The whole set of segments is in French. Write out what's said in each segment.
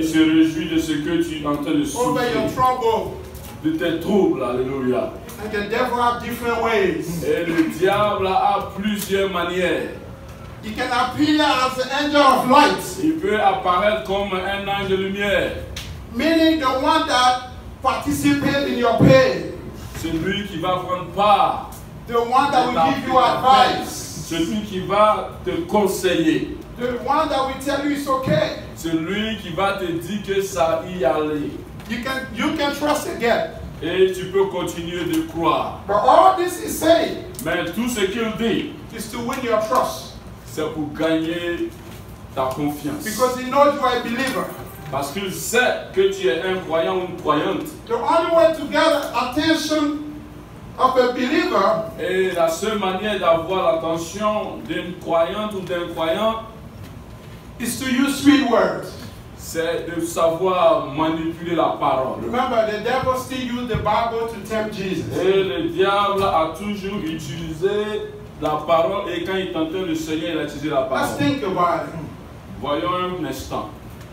se réjouit de ce que tu es en train de over souffrir, your trouble. de tes troubles, alléluia. And the devil has different ways. Et le diable a plusieurs manières. He can appear as an angel of light, Il peut apparaître comme un ange de lumière. meaning the one that participates in your pain, Celui qui va prendre part. the one that will give you advice, Celui qui va te conseiller. the one that will tell you it's okay. Celui qui va te dire que ça y aller. You can trust again. Et tu peux continuer de croire. But all this is saying Mais tout ce qu'il dit, is to win your trust, c'est pour gagner ta confiance. because he knows you are a believer. Parce qu'il sait que tu es un croyant ou une croyante. The only way to get attention of a believer Et la seule manière d'avoir l'attention d'une croyante ou d'un croyant, is to use sweet words. c'est de savoir manipuler la parole. Remember, the devil still used the Bible to tempt Jesus. Et le diable a toujours utilisé la parole, et quand il tentait le Seigneur, il a utilisé la Let's parole. think about it. Voyons un instant.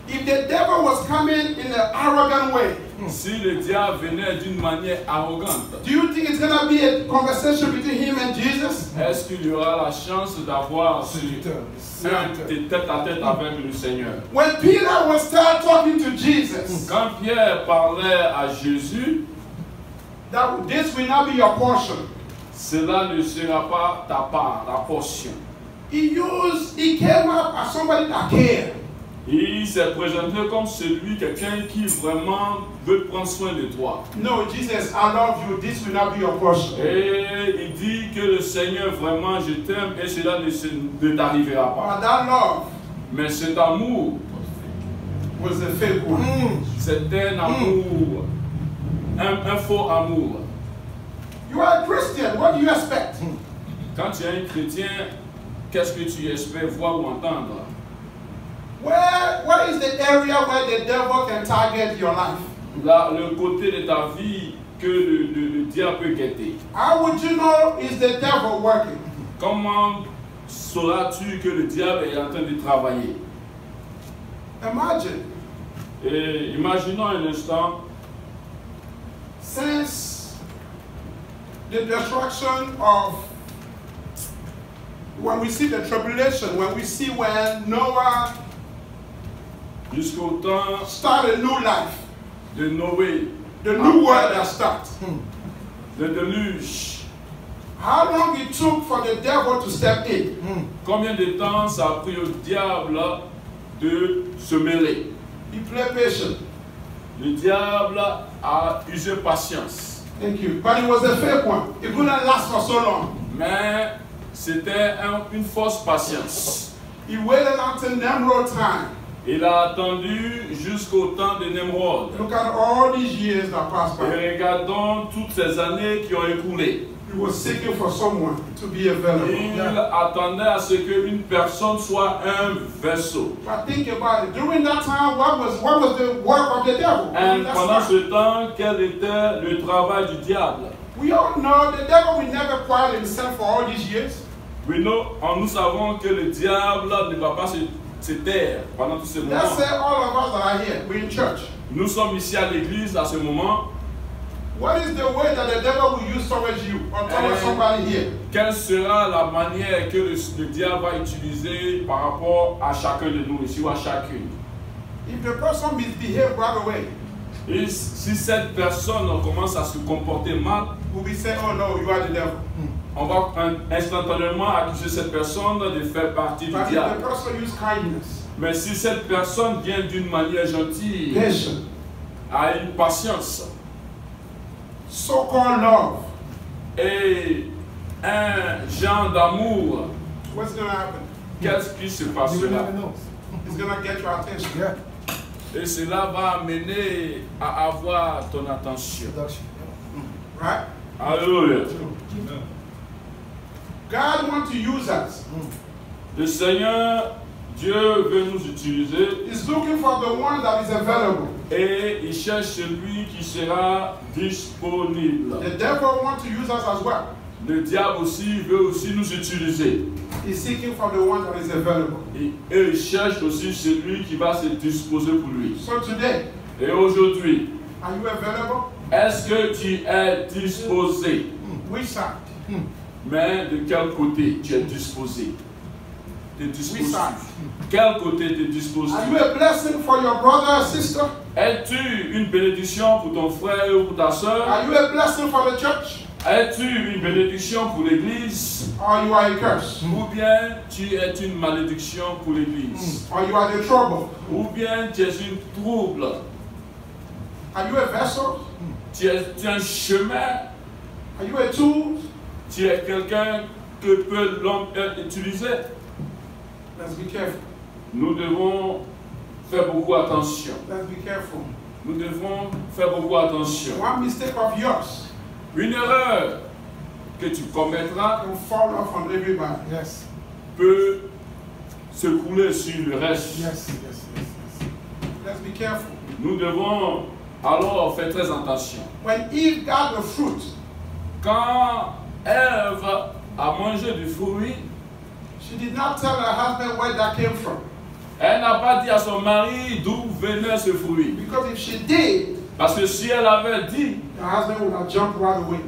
If the devil was coming in an arrogant way, Si le diable venait d'une manière arrogante, do you think it's going to be a conversation between him and Jesus? est-ce qu'il y aura la chance d'avoir un tête-à-tête avec le Seigneur? When Peter was start talking to Jesus, Quand Pierre parlait à Jésus, that this will not be your portion. cela ne sera pas ta part, ta portion. He came up as somebody that cared. Il s'est présenté comme quelqu'un qui vraiment veut prendre soin de toi. No, Jesus, I love you. This will not be your portion. Et il dit que le Seigneur, vraiment, je t'aime, et cela ne t'arrivera pas. But that love Mais cet amour, was a fake one. c'était un amour, un faux amour. You are a Christian. What do you expect? Quand tu es un chrétien, qu'est-ce que tu espères voir ou entendre? Where is the area where the devil can target your life? Là, le côté de ta vie que le diable peut guetter. How would you know is the devil working? Comment sauras-tu que le diable est en train de travailler? Imagine, Et imaginons un instant, since the destruction of, when we see the tribulation, when we see when Noah jusqu'au temps started a new life, de Noé, the new world that starts. le déluge, How long it took for the devil to step in? combien de temps ça a pris au diable de se mêler? He played patient. Le diable a usé patience, Thank you. But it was a fake one. It couldn't last for so long. mais c'était une fausse patience. He waited until Nimrod time. Il a attendu jusqu'au temps de Nemrod. Look at all these years that passed by. Et regardons toutes ces années qui ont écoulé. He was seeking for someone to be available. Il attendait à ce qu'une personne soit un vaisseau. But think about it. During that time, what was the work of the devil? Et That's pendant right. ce temps, quel était le travail du diable? We all know the devil will never quiet himself for all these years. Oui, nous savons que le diable ne va pas se taire pendant tous ces moments. Let's say all of us that are here, we're in church. Nous sommes ici à l'église à ce moment. What is the way that the devil will use towards you or towards somebody here? Quelle sera la manière que le diable va utiliser par rapport à chacun de nous ici ou à chacune? If the person misbehaves right away, Et si cette personne commence à se comporter mal, will we say, oh no, you are the devil? on va instantanément accuser cette personne de faire partie du But if the diable. person use kindness, Mais si cette personne vient d'une manière gentille, patience, a une patience so-called love, et un genre d'amour, what's going to happen? qu'est-ce qui se You will passera? never know. It's going to get your attention. Yeah. Et cela va amener à avoir ton attention. Seduction. Right? Alléluia. God wants to use us. Le Seigneur, Dieu veut nous utiliser He's looking for the one that is available. et il cherche celui qui sera disponible. The devil wants to use us as well. Le diable aussi veut aussi nous utiliser. He's seeking for the one that is available. Et il cherche aussi celui qui va se disposer pour lui. So today, Et aujourd'hui, are you available? est-ce que tu es disposé? Which side? Mais de quel côté tu es disposé? Which side? Quel côté tu es disposé? Are you a blessing for your brother or sister? Es-tu une bénédiction pour ton frère ou pour ta soeur? Are you a blessing for the church? Es-tu une bénédiction pour l'église? Or you are a curse? Ou bien tu es une malédiction pour l'église? Or you are the trouble? Ou bien tu es une trouble? Are you a vessel? Tu es un chemin? Are you a tool? Tu es quelqu'un que peut l'homme utiliser? Let's be careful. Nous devons faire beaucoup attention. Let's be careful. Nous devons faire beaucoup attention. One mistake of yours Une erreur que tu commettras can fall off on everybody. Yes. peut se couler sur le reste. Yes. Yes. Yes. Yes. Let's be careful. Nous devons alors faire très attention. When Eve got the fruit, Quand Ève a mangé du fruit, she did not tell her husband where that came from. elle n'a pas dit à son mari d'où venait ce fruit. Because if she did, Parce que si elle avait dit, the husband would have jumped right away.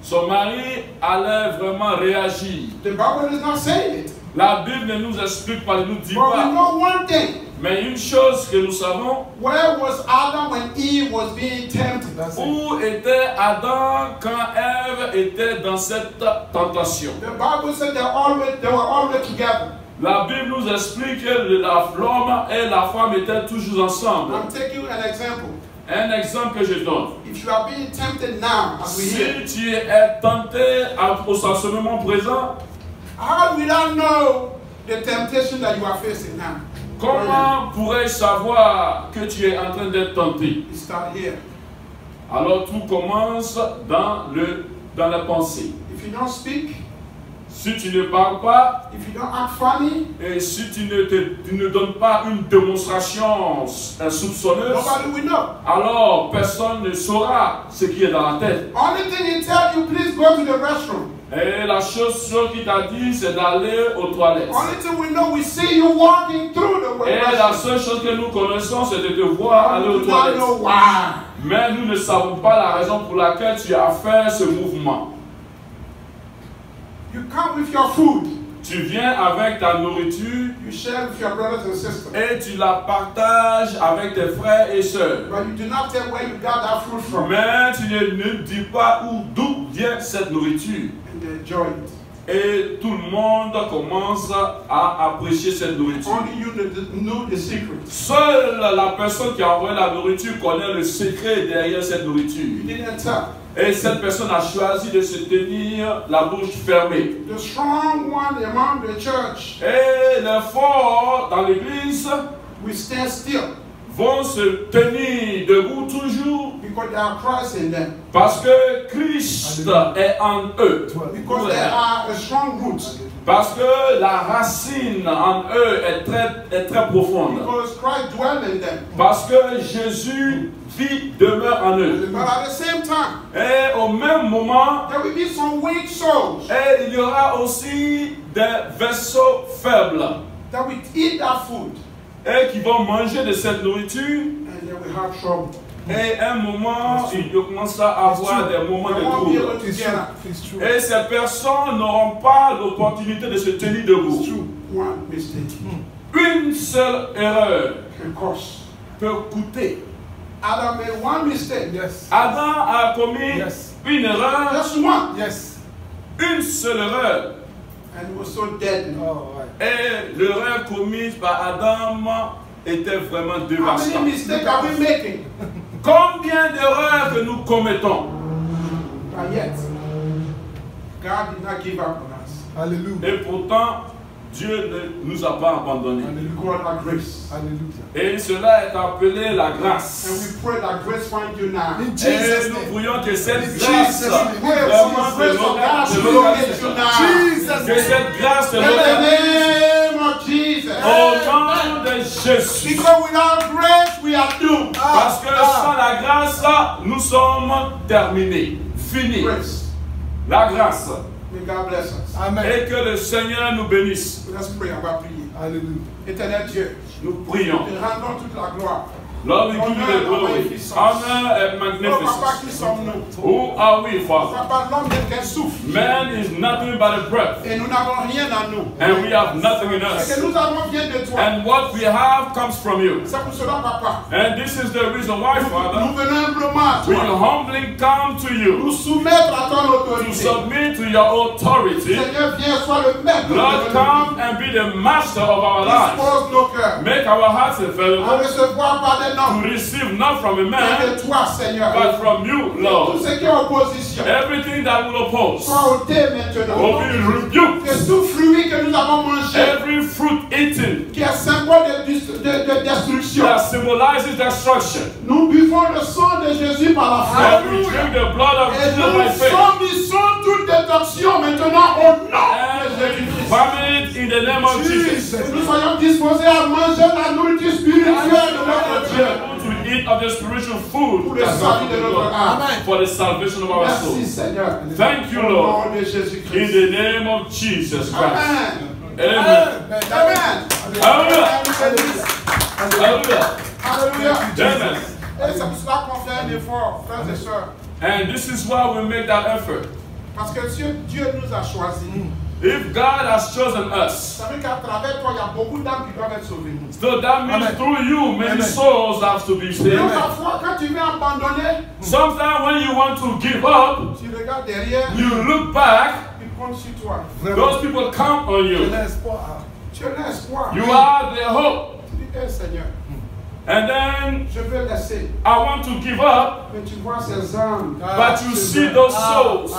son mari allait vraiment réagir. The Bible is not saying it. La Bible ne nous explique pas, ne nous dit But we pas. know one thing. Mais une chose que nous savons, Where was Adam when Eve was being tempted? That's it. où était Adam quand Ève était dans cette tentation? The Bible said they were always together. La Bible nous explique que l'homme et la femme étaient toujours ensemble. I'm taking you an example. Un exemple que je donne. If you are being tempted now, as we hear, Si tu es tenté au ce moment présent, how will I know the temptation that you are facing now? comment pourrais-je savoir que tu es en train d'être tenté? You start here. Alors tout commence dans la pensée. If you don't speak, Si tu ne parles pas if you don't act funny, et si tu ne donnes pas une démonstration soupçonneuse, nobody will know. alors personne ne saura ce qui est dans la tête. Only thing he tell you, please go to the restroom. Et la chose qu'il t'a dit, c'est d'aller aux toilettes. Only thing we know, we see you walking through the Et la restroom. seule chose que nous connaissons, c'est de te voir aller We aux do not toilettes. know why. Mais nous ne savons pas la raison pour laquelle tu as fait ce mouvement. You come with your food. Tu viens avec ta nourriture You share with your brothers and sisters. et tu la partages avec tes frères et sœurs. But you do not tell where you got that fruit from. Mais tu ne dis pas d'où vient cette nourriture. And they enjoy it. Et tout le monde commence à apprécier cette nourriture. Only you know the secret. Seule la personne qui a envoyé la nourriture connaît le secret derrière cette nourriture. You didn't tell. Et cette personne a choisi de se tenir la bouche fermée. The strong one among the church Et les forts dans l'église will stand still vont se tenir debout toujours because they are Christ in them. parce que Christ est en eux. Because they are a strong root. Parce que la racine en eux est très profonde. Because Christ dwells in them. Parce que Jésus demeure en eux. But at the same time, Et au même moment, there will be some weak souls et il y aura aussi des vaisseaux faibles that will eat that food et qui vont manger de cette nourriture. and they will have trouble. Et à un moment, ils commencent à avoir des moments They de won't be trouble. able to get up. It's true. Et ces personnes n'auront pas l'opportunité de se tenir debout. One mistake Une seule erreur can cost. peut coûter. Adam made one mistake. Yes. Adam a commis Yes. une erreur, Just one. Yes. une seule erreur. And it was so deadly. Oh, right. Et l'erreur commise par Adam était vraiment How dévastante. many mistakes are we making? Combien d'erreurs que nous commettons? But yet, God did not give up on us. Hallelujah. Et pourtant, Dieu ne nous a pas abandonnés. Hallelujah. God had grace. Hallelujah. Et cela est appelé la And grâce. we pray that grace find you now. In Et Jesus' nous name. prions que cette In grâce Jesus' name. vraiment The grace of God te will locate you now. Jesus' que name. cette grâce te In the localise. name of Jesus. Au nom de Jésus. Because without grace, we are doomed. Parce que sans la grâce, nous sommes terminés, finis. Grace. La grâce. May God bless us. Amen. Et que le Seigneur nous bénisse. Let's pray. On va prier. Alléluia. Éternel Dieu, Nous prions. te rendons toute la gloire. Lord, we give you the glory, honor, and Oh Papa, magnificence. qui sommes-nous? Who are we, Father? Papa, l'homme n'est qu'un souffle. Man is nothing but a breath, Et nous n'avons rien en nous. and we have nothing in Ce us. que nous avons vient de toi. And what we have comes from you. C'est pour cela, Papa. And this is the reason why, Nous Father, venons humblement à we toi. humbly come to you Nous soumettre à ton to autorité. submit to your authority. Seigneur, viens, sois le maître de Lord, nos come vies. and be the master of our lives. Dispose nos cœurs Make our hearts à available recevoir par des to noms. receive not from a Mais man, de toi, Seigneur. but from you, Tout Lord. ce qui est opposition, Everything that will oppose soit ôté will maintenant. be rebuked. Que tout fruit que nous avons mangé, Every fruit eaten qui est symbole de destruction, that symbolizes destruction. nous buvons le sang de Jésus par la foi. And we drink the blood of Et Jesus by nous faith. subissons toute détection maintenant au nom de And we Jésus-Christ. vomit in the name of Jesus. Que nous soyons disposés à manger la nourriture spirituelle de notre Dieu. To eat of the spiritual food Pour le that salut comes de from notre God, âme. for the salvation of our soul. Merci Seigneur. Thank you, Au Lord. nom de In Jésus-Christ. the name of Jesus Christ. Amen. Amen. Amen. Hallelujah. Hallelujah. Hallelujah. Alléluia. Amen. Et c'est pour cela qu'on fait un effort, frères et sœurs. And this is why we make that effort. Parce que Dieu nous a choisis. If God has chosen us, Ça veut qu'à travers toi, il y a beaucoup d'âmes qui doivent être sauvées. so that means Amen. through you, many Amen. souls have to be saved. Donc parfois, quand tu viens abandonner, Sometimes when you want to give up, tu regardes derrière, you look back, ils comptent sur toi. those people count on Je you. l'espoir. Tu as l'espoir. You are their hope. Tu dis, hey, Seigneur, And then je veux laisser. I want to give up, Mais tu vois ces âmes. but you see those souls.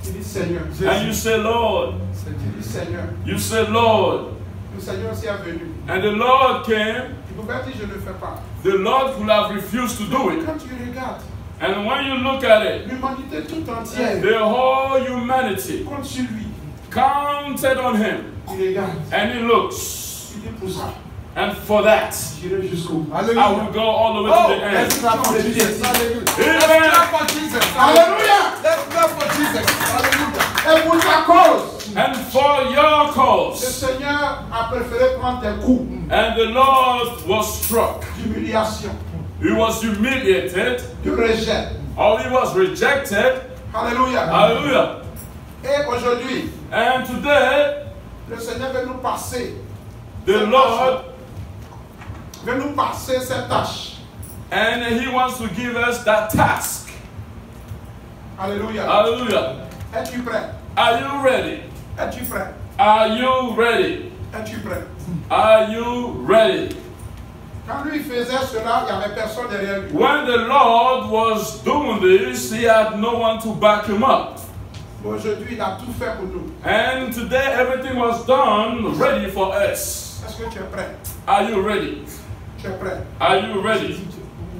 Tu dis, Seigneur. And you say, Lord, Tu dis, Seigneur. you say, Lord. Le Seigneur s'y est venu. And the Lord came. Tu pouvais dire, je ne le fais pas. The Lord could have refused to do it. Quand tu regardes, And when you look at it, l'humanité tout entière the whole humanity compte sur lui. counted on him. Il regarde. And he looks. Il dit, pour ça, And for that, j'irai jusqu'au bout. I will go all the way to the end. Let's clap for Jesus. Hallelujah. Amen. Let's clap for Jesus. Alléluia. Let's clap for Jesus. Hallelujah. Et pour ta cause, And for your le cause. Seigneur a préféré prendre des coups And the Lord was struck. d'humiliation, He was humiliated, de rejet. or he was rejected. Alléluia. Hallelujah. Et aujourd'hui, And today, le Seigneur veut nous passer, the Lord, veut nous passer cette tâche. and he wants to give us that task. Alléluia. Hallelujah. Es-tu prêt? Are you ready? Es-tu prêt? Are you ready? Es-tu prêt? Are you ready? Quand lui faisait cela, il n'y avait personne derrière lui. When the Lord was doing this, he had no one to back him up. Aujourd'hui, il a tout fait pour nous. And today, everything was done ready for us. Est-ce que tu es prêt? Are you ready? Tu es prêt? Are you ready?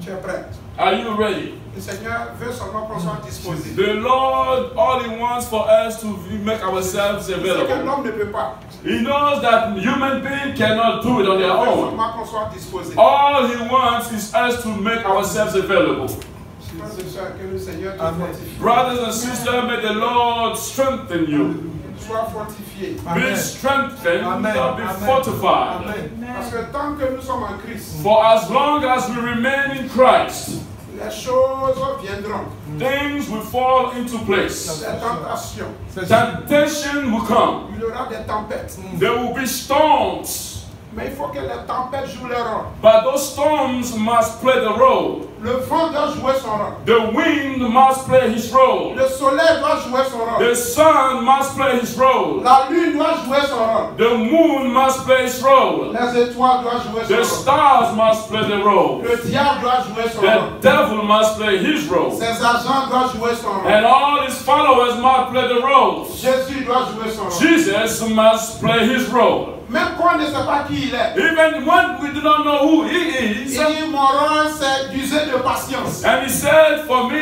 Tu es prêt? Are you ready? Le Seigneur veut seulement qu'on soit disposé. The Lord, all he wants for us to make ourselves C'est qu'un available. homme ne peut pas. He knows that human beings cannot do it on their Il veut own. seulement qu'on soit disposé. All he wants is us to make ourselves available. Frères et sœurs, que le Seigneur te Amen. fortifie. Brothers and sisters, may the Lord strengthen you. Sois fortifié. Be Amen. strengthened, Amen. be Amen. fortified. Amen. Parce que tant que nous sommes en Christ, For as long as we remain in Christ, les choses viendront. things will fall into place. Les tentations. Temptation will come. Il y aura des tempêtes. There will be storms. Mais il faut que les tempêtes jouent leur rôle. But those storms must play the role. Le vent doit jouer son rôle. The wind must play his role. Le soleil doit jouer son rôle. The sun must play his role. La lune doit jouer son rôle. The moon must play his role. Les étoiles doivent jouer son The rôle. stars must play the role. Le diable doit jouer son The rôle. devil must play his role. Ses agents doivent jouer son rôle. And all his followers must play the roles. Jésus doit jouer son rôle. Jesus must play his role. Même quand on ne sait pas qui il est. Even when we do not know who he Il is. dit, mon rôle, c'est d'user de patience. And he said, for me,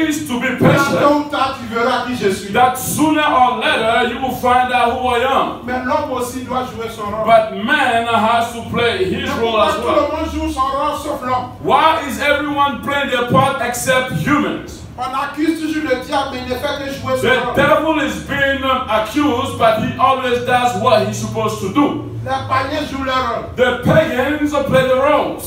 is to be Tôt patient. ou tard, tu verras qui je suis. That sooner or later you will find out who I am. Mais l'homme aussi doit jouer son rôle. But man has to play his Mais role pourquoi as tout well. le monde joue son rôle sauf l'homme? Why is everyone playing their part except humans? On accuse toujours le diable, mais il ne fait que jouer son The rôle. devil is being accused, but he always does what he's supposed to do. Les païens jouent leur rôle. The pagans play the roles,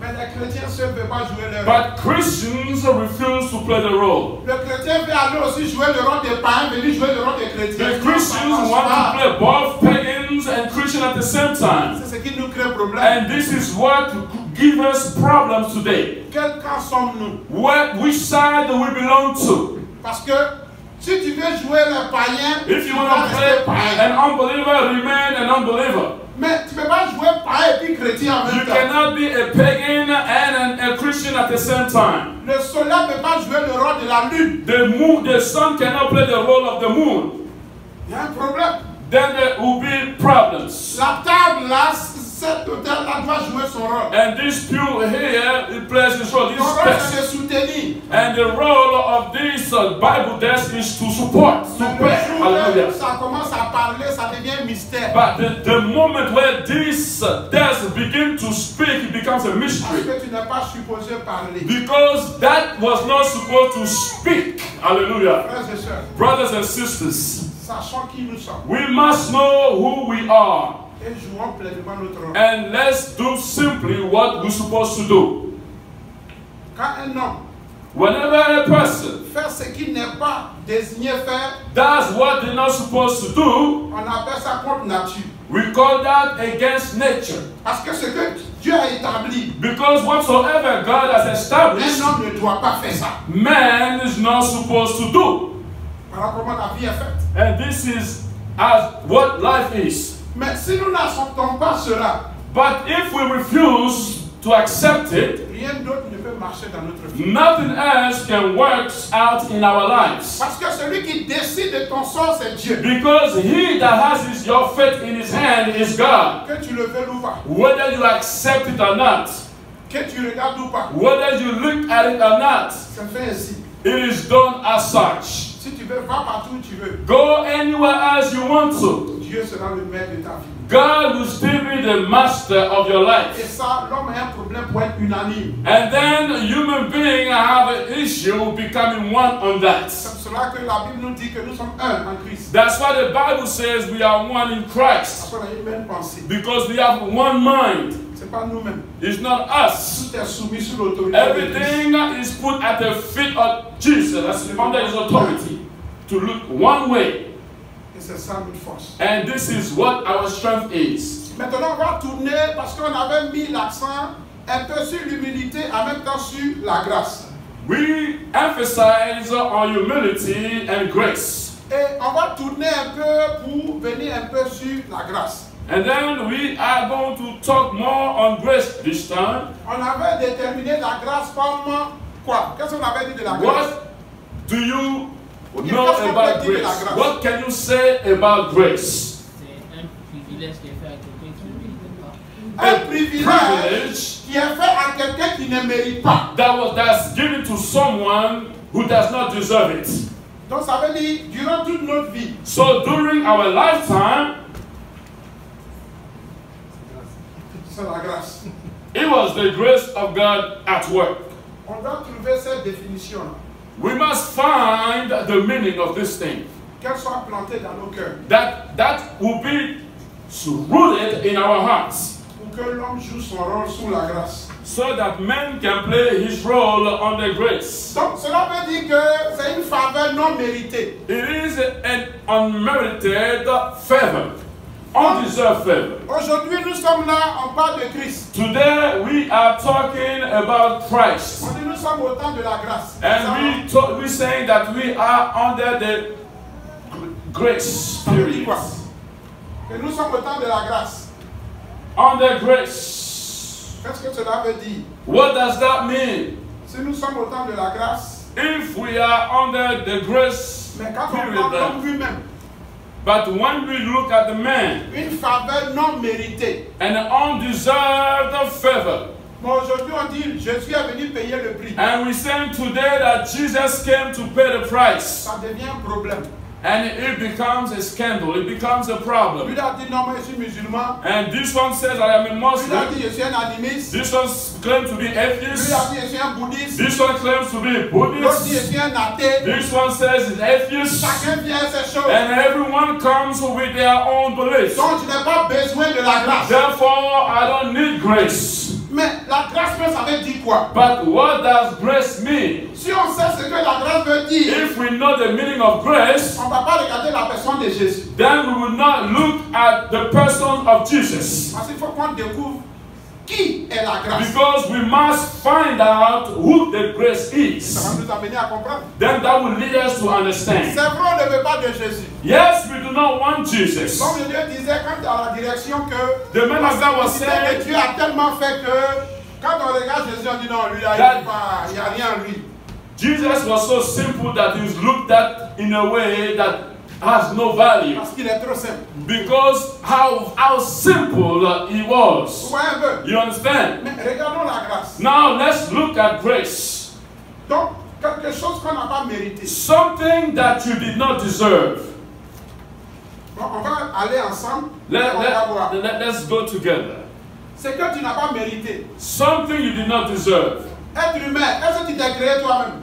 Mais les chrétiens ne veulent pas jouer leur rôle. but Christians refuse to play the role. Le chrétien veut aller aussi jouer le rôle des païens, venir jouer le rôle des chrétiens. The Christians want to play both pagans and Christian at the same time. C'est ce qui nous crée problème. And this is what gives us problems today. Quel camp sommes-nous? Which side do we belong to? Parce que si tu veux jouer les païens, If you tu want vas to rester play païen. an unbeliever, remain an unbeliever. Mais tu ne peux pas jouer païen et puis chrétien en You même temps. cannot be a pagan and a Christian at the same time. Le soleil ne peut pas jouer le rôle de la lune. The sun cannot play the role of the moon. Il y a un problème. Then there will be problems. La table là, cet hôtel-là doit jouer son rôle. And this pew here, it plays its role. This Ton rôle, c'est desk. de soutenir. And the role of this Bible desk is to support. Mais Support. le jour Hallelujah. où ça commence à parler, ça devient mystère. But the moment where this desk begin to speak, it becomes a Parce mystery. que tu n'es pas supposé parler. Because that was not supposed to speak. Hallelujah. Frères et sœurs, Brothers and sisters, sachant qui nous sommes we must know who we are. et jouons pleinement notre rôle. And let's do simply what we're supposed to do. Quand un homme Whenever a person fait ce qu'il n'est pas désigné faire, does what they're not supposed to do, on appelle ça contre nature. we call that against nature. Parce que ce que Dieu a établi, Because whatsoever God has un established, homme ne doit pas faire ça. man is not supposed to do. Voilà comment la vie est faite. And this is as what life is. Mais si nous n'acceptons pas cela, But if we refuse to accept it, rien d'autre ne peut marcher dans notre vie. nothing else can work out in our lives. Parce que celui qui décide de ton sort, c'est Dieu. Because he that has your fate in his hand is God. Que tu le veuilles ou pas, Whether you accept it or not, que tu regardes ou pas, whether you look at it or not, c'est fait ainsi. it is done as such. Si tu veux, va partout où tu veux. Go anywhere else you want to. Dieu sera le maître de ta vie. God will still be the master of your Et life. ça, l'homme a un problème pour être unanime. And then human beings have an issue becoming one on that. C'est pour cela que la Bible nous dit que nous sommes un en Christ. That's why the Bible says we are one in Parce Christ. qu'on a une même pensée. Because we have one mind. Ce n'est pas nous-mêmes. It's not us. Tout est soumis sous l'autorité de Christ. Everything is put at the feet of Jesus, as under his authority, to look one way. Et c'est ça notre force. And this is what our strength is. Maintenant, on va tourner parce qu'on avait mis l'accent un peu sur l'humilité, en même temps sur la grâce. We emphasize on humility and grace. Et on va tourner un peu pour venir un peu sur la grâce. And then we are going to talk more on grace this time. On avait déterminé la grâce comme quoi? Qu'est-ce qu'on avait dit de la grâce? What do you know about grace? What can you say about grace? C'est un privilège qui est fait à quelqu'un qui ne mérite pas. Un A privilège qui est fait à quelqu'un qui ne mérite pas. that's given to someone who does not deserve it. Donc ça veut dire, durant toute notre vie, So during our lifetime, c'est la grâce. it was the grace of God at work. On doit trouver cette définition-là, We must find the meaning of this thing. qu'elle soit plantée dans nos cœurs, That will be rooted in our hearts, pour que l'homme joue son rôle sous la grâce. so that man can play his role under grace. Donc cela veut dire que c'est une faveur non méritée. It is an unmerited favor, undeserved favor. Aujourd'hui, nous sommes là, on parle de Christ. Today we are talking about Christ, On dit nous sommes au temps de la grâce. and we're saying that we are under the grace Ça veut dire period. quoi? Que nous sommes au temps de la grâce. Under grace. Qu'est-ce que cela veut dire? What does that mean? Si nous sommes au temps de la grâce, If we are under the grace mais quand on period, prend then, l'homme lui-même, but when we look at the man, une faveur non méritée. an undeserved favor, Mais aujourd'hui, on dit Jésus est venu payer le prix. and we say today that Jesus came to pay the price, Ça devient un problème. And it becomes a scandal. It becomes a problem. Lui a dit non, mais je suis musulman. And this one says, I am a Lui a Muslim. dit je suis un animiste. This one claims to be Lui a atheist. dit je suis un bouddhiste. This one claims to be a L'autre dit je Buddhist. suis un athée. This one says he's atheist. Chacun vient à ses choses. And everyone comes with their own beliefs. Donc je n'ai pas besoin de la grâce. Therefore, I don't need grace. Mais la grâce, ça veut dire quoi? But what does grace mean? Si on sait ce que la grâce veut dire, If we know the meaning of grace, on ne va pas regarder la personne de Jésus. then we will not look at the person of Jesus. Parce qu'il faut qu'on découvre qui est la grâce. Because we must find out who the grace Ça is. va nous amener à comprendre. Then that will lead us to C'est understand. vrai, on ne veut pas de Jésus. Yes, we do not want Jesus. Comme Dieu disait quand dans la direction que The man of God was l'idée saying de Dieu a tellement fait que quand on regarde Jésus, on dit non, lui là, il n'y a rien en lui. Jesus was so simple that he was looked at in a way that has no value. Parce qu'il est trop simple. Because how simple he Vous was. voyez un peu? You understand? Mais regardons la grâce. Now let's look at grace. Donc, quelque chose qu'on n'a pas mérité. Something that you did not deserve. Bon, on va aller ensemble. Et on va voir. Let's go together. C'est que tu n'as pas mérité. Something you did not deserve. Être humain, est-ce que tu t'es créé toi-même?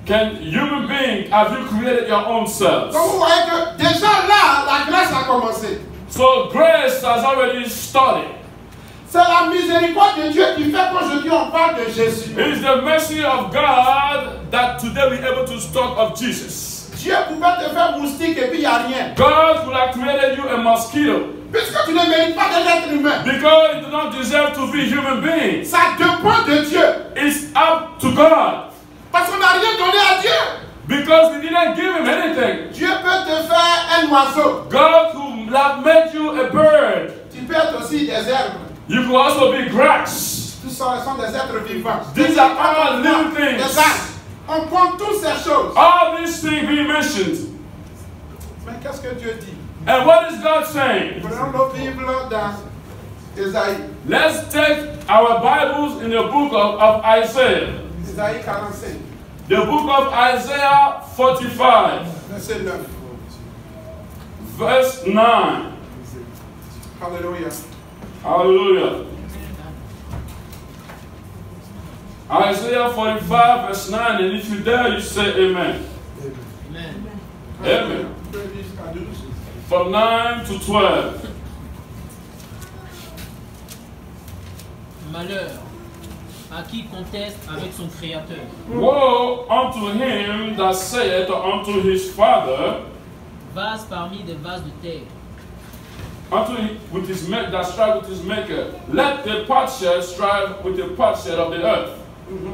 Can human being, have you created your own self? Donc vous voyez que déjà là, la grâce a commencé. So grace has already started. C'est la miséricorde de Dieu qui fait qu'aujourd'hui on parle de Jésus. It is the mercy of God that today we're able to talk of Jesus. Dieu pouvait te faire moustique et puis il n'y a rien. God would have created you a mosquito Puisque tu ne mérites pas d'être humain. because you do not deserve to be human beings. Ça dépend de Dieu. It's up to God Parce qu'on n'a rien donné à Dieu. because we didn't give him anything. Dieu peut te faire un oiseau. God could have made you a bird. Tu peux être aussi des herbes. You could also be grass. Tout ça sont des êtres vivants. These are all living Des things. arbres. On compte toutes ces choses. All these things being mentioned. Mais qu'est-ce que Dieu dit? And what is God saying? Prenons nos Bibles dans Ésaïe. Let's take our Bibles in the book of Isaiah. Ésaïe 45, The book of Isaiah 45, verset 9. verse 9. Alléluia. Hallelujah. Isaiah 45, verse 9. And if you dare, you say amen. Amen. Amen. Tu peux lire jusqu'à 12. From 9 to 12. Malheur à qui conteste avec son Créateur. Woe unto him that saith unto his father, Vase parmi des vases de terre. unto him with his that strive with his maker. Let the potsherd strive with the potsherd of the earth.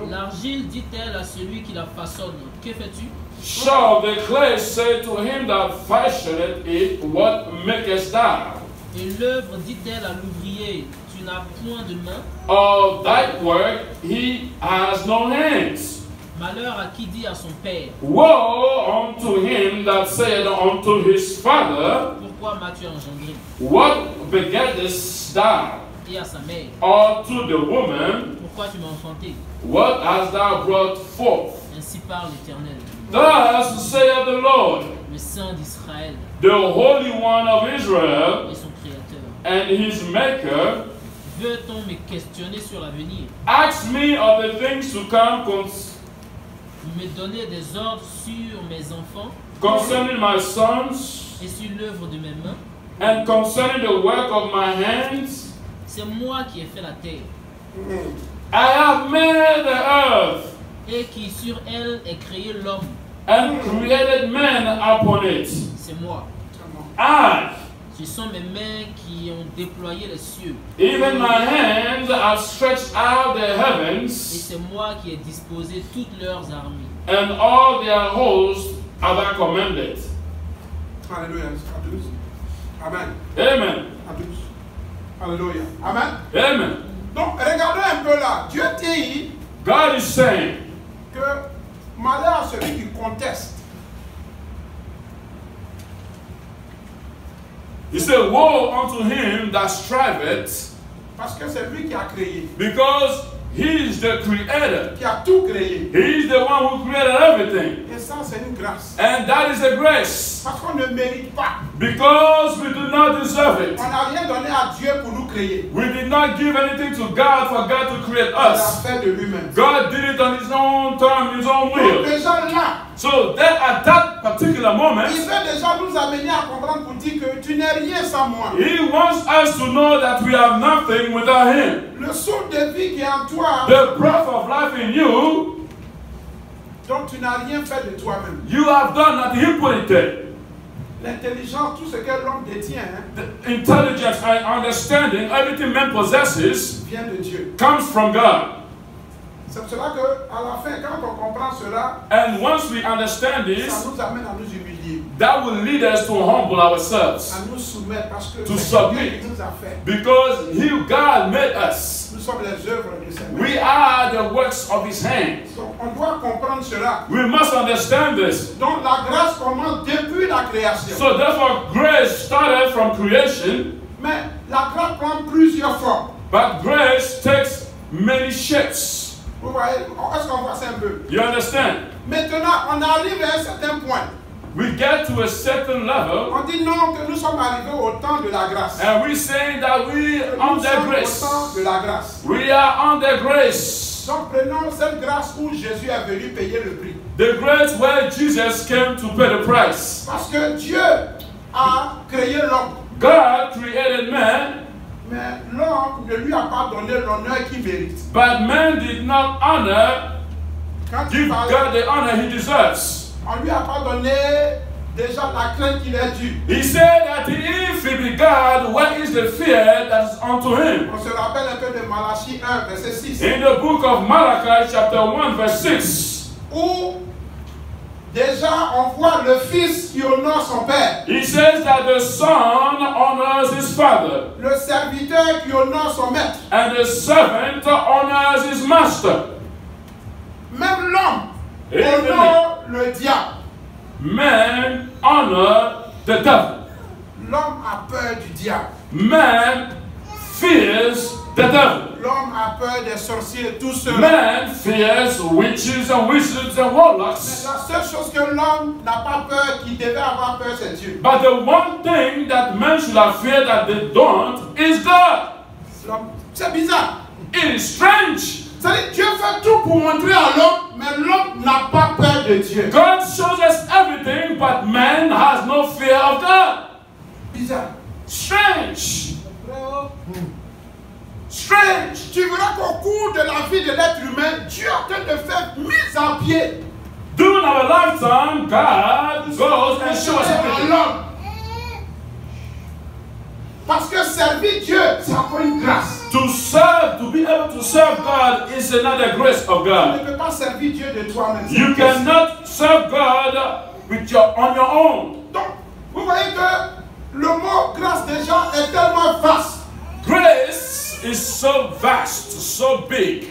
L'argile dit-elle à celui qui la façonne, que fais-tu? Shall the clay say to him that fashioneth it, what makest thou? Et l'œuvre dit-elle à l'ouvrier, tu n'as point de main? Of thy work he has no hands. Malheur à qui dit à son père, Woe unto him that said unto his father, pourquoi m'as-tu engendré? what begettest thou? Et à sa mère, Or to the woman, pourquoi tu m'as enfanté? what hast thou brought forth? Ainsi parle l'Éternel, Thus saith the Lord, le Saint d'Israël the Holy One of Israel, et son Créateur. and his Maker. Veut-on me questionner sur l'avenir? Ask me of the things to come Me donner des ordres sur mes enfants concerning my sons, et sur l'œuvre de mes mains? and concerning the work of my hands? C'est moi qui ai fait la terre I have made the earth, et qui sur elle est créé l'homme. and created man upon it. C'est moi. I, Ce sont mes mains qui ont déployé les cieux even my hands, have stretched out the et heavens, c'est moi qui ai disposé toutes leurs armées. and all their hosts have I commanded. Alléluia. À 12. Amen. Amen. À 12. Alléluia. Amen. Amen. Donc, regardez un peu là. Dieu dit God is saying, que malheur à celui qui conteste. he said, woe unto him that striveth, Parce que c'est lui qui a créé, because he is the creator. qui a tout créé. He is the one who created everything. Et ça, c'est une grâce. And that is a grace. Parce qu'on ne mérite pas. Because we do not deserve it. On n'a rien donné à Dieu pour nous créer. We did not give anything to God for God to create Il l'a us. fait de lui-même. God did it on his own time, his own Donc will. déjà là, So that at that particular moment, il veut déjà nous amener à comprendre pour dire que tu n'es rien sans moi. he wants us to know that we have nothing without him. Le souffle de vie qui est en toi, The breath of life in you, donc tu n'as rien fait de toi-même. you have done nothing. He put it there. L'intelligence, tout ce que l'homme détient, The intelligence and understanding, everything man possesses, vient de Dieu. comes from God. C'est pour cela qu'à la fin, quand on comprend cela, And once we ça understand this, nous amène à nous humilier, that will lead us to humble ourselves. à nous soumettre, parce que To c'est submit. Dieu qui nous a fait. Because God made us. Nous sommes les œuvres de ses mains. We are the works of his hands. Donc on doit comprendre cela. We must understand this. Donc la grâce commence depuis la création. So therefore, grace started from creation, Mais la grâce prend plusieurs formes. but grace takes many shapes. Vous voyez, est-ce qu'on voit ça un peu? You understand? Maintenant, on arrive à un certain point. We get to a certain level, On dit non, que nous sommes arrivés au temps de la grâce. and we say that we Que are nous under sommes grace. au temps de la grâce. We are under grace. Donc prenons cette grâce où Jésus est venu payer le prix. The grace where Jesus came to pay the price. Parce que Dieu a créé l'homme. God created man, Mais l'homme ne lui a pas donné l'honneur qu'il mérite. but man did not Quand il give parle, God the honor he deserves. on ne lui a pas donné déjà la crainte qu'il est due. He said that if he be God, what is the fear that is unto him? On se rappelle un peu de Malachie 1, verset 6. In the book of Malachi, chapter 1, verse 6, Où déjà on voit le fils qui honore son père. he says that the son honors his father, Le serviteur qui honore son maître. and the servant honors his master. Même l'homme Amen. honore le diable. Man honor the devil. L'homme a peur du diable. Man fears the devil. L'homme a peur des sorciers, tout cela. Man fears witches and wizards and Mais warlocks. la seule chose que l'homme n'a pas peur, qu'il devait avoir peur, c'est Dieu. But the one thing that man should have feared that they don't is God. L'homme- C'est bizarre. It is strange. C'est-à-dire, Dieu fait tout pour montrer à l'homme, mais l'homme n'a pas peur de Dieu. God shows us everything, but man has no fear of God. Bizarre. Strange. Strange. Tu verras qu'au cours de la vie de l'être humain, Dieu est en train de faire mise en pied During our lifetime, God goes and shows us à everything. l'homme. Parce que servir Dieu, c'est encore une grâce. To serve, to be able to serve God is another grace of Tu God. ne peux pas servir Dieu de toi-même. You cannot serve God on your own. Donc, vous voyez que le mot grâce déjà est tellement vaste. Grace is so vast, so big.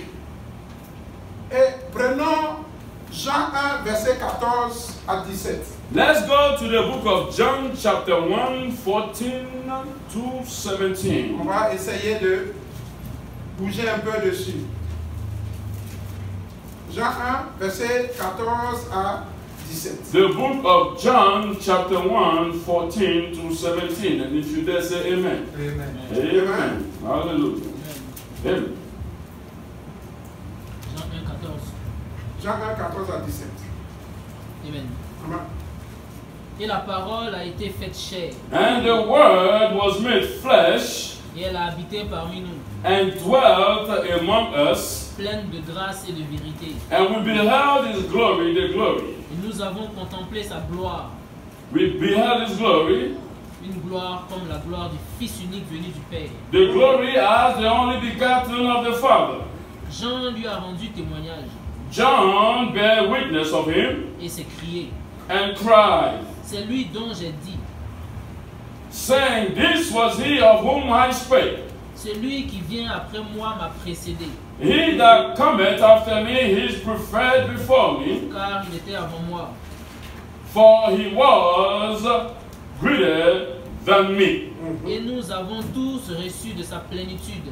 Et prenons Jean 1, verset 14 à 17. Let's go to the book of John, chapter 1, 14 to 17. On va essayer de bouger un peu dessus. Jean 1, verset 14 à 17. The book of John, chapter 1, 14 to 17. And if you dare say amen. Amen. Amen. Hallelujah. Amen. Jean 1, 14. Jean 1, 14 à 17. Amen. Amen. Et la parole a été faite chair, And the word was made flesh et elle a habité parmi nous, and dwelt among us, pleine de grâce et de vérité. and we beheld his glory, the glory. Et nous avons contemplé sa gloire, We beheld his glory, une gloire comme la gloire du Fils unique venu du Père. the glory as the only begotten of the Father. Jean lui a rendu témoignage John bare witness of him et s'est crié. and cried, C'est lui dont j'ai dit, saying, This was he of whom I spake. celui qui vient après moi m'a précédé, He that cometh after me is preferred before me, car il était avant moi. for he was greater than me. Et nous avons tous reçu de sa plénitude,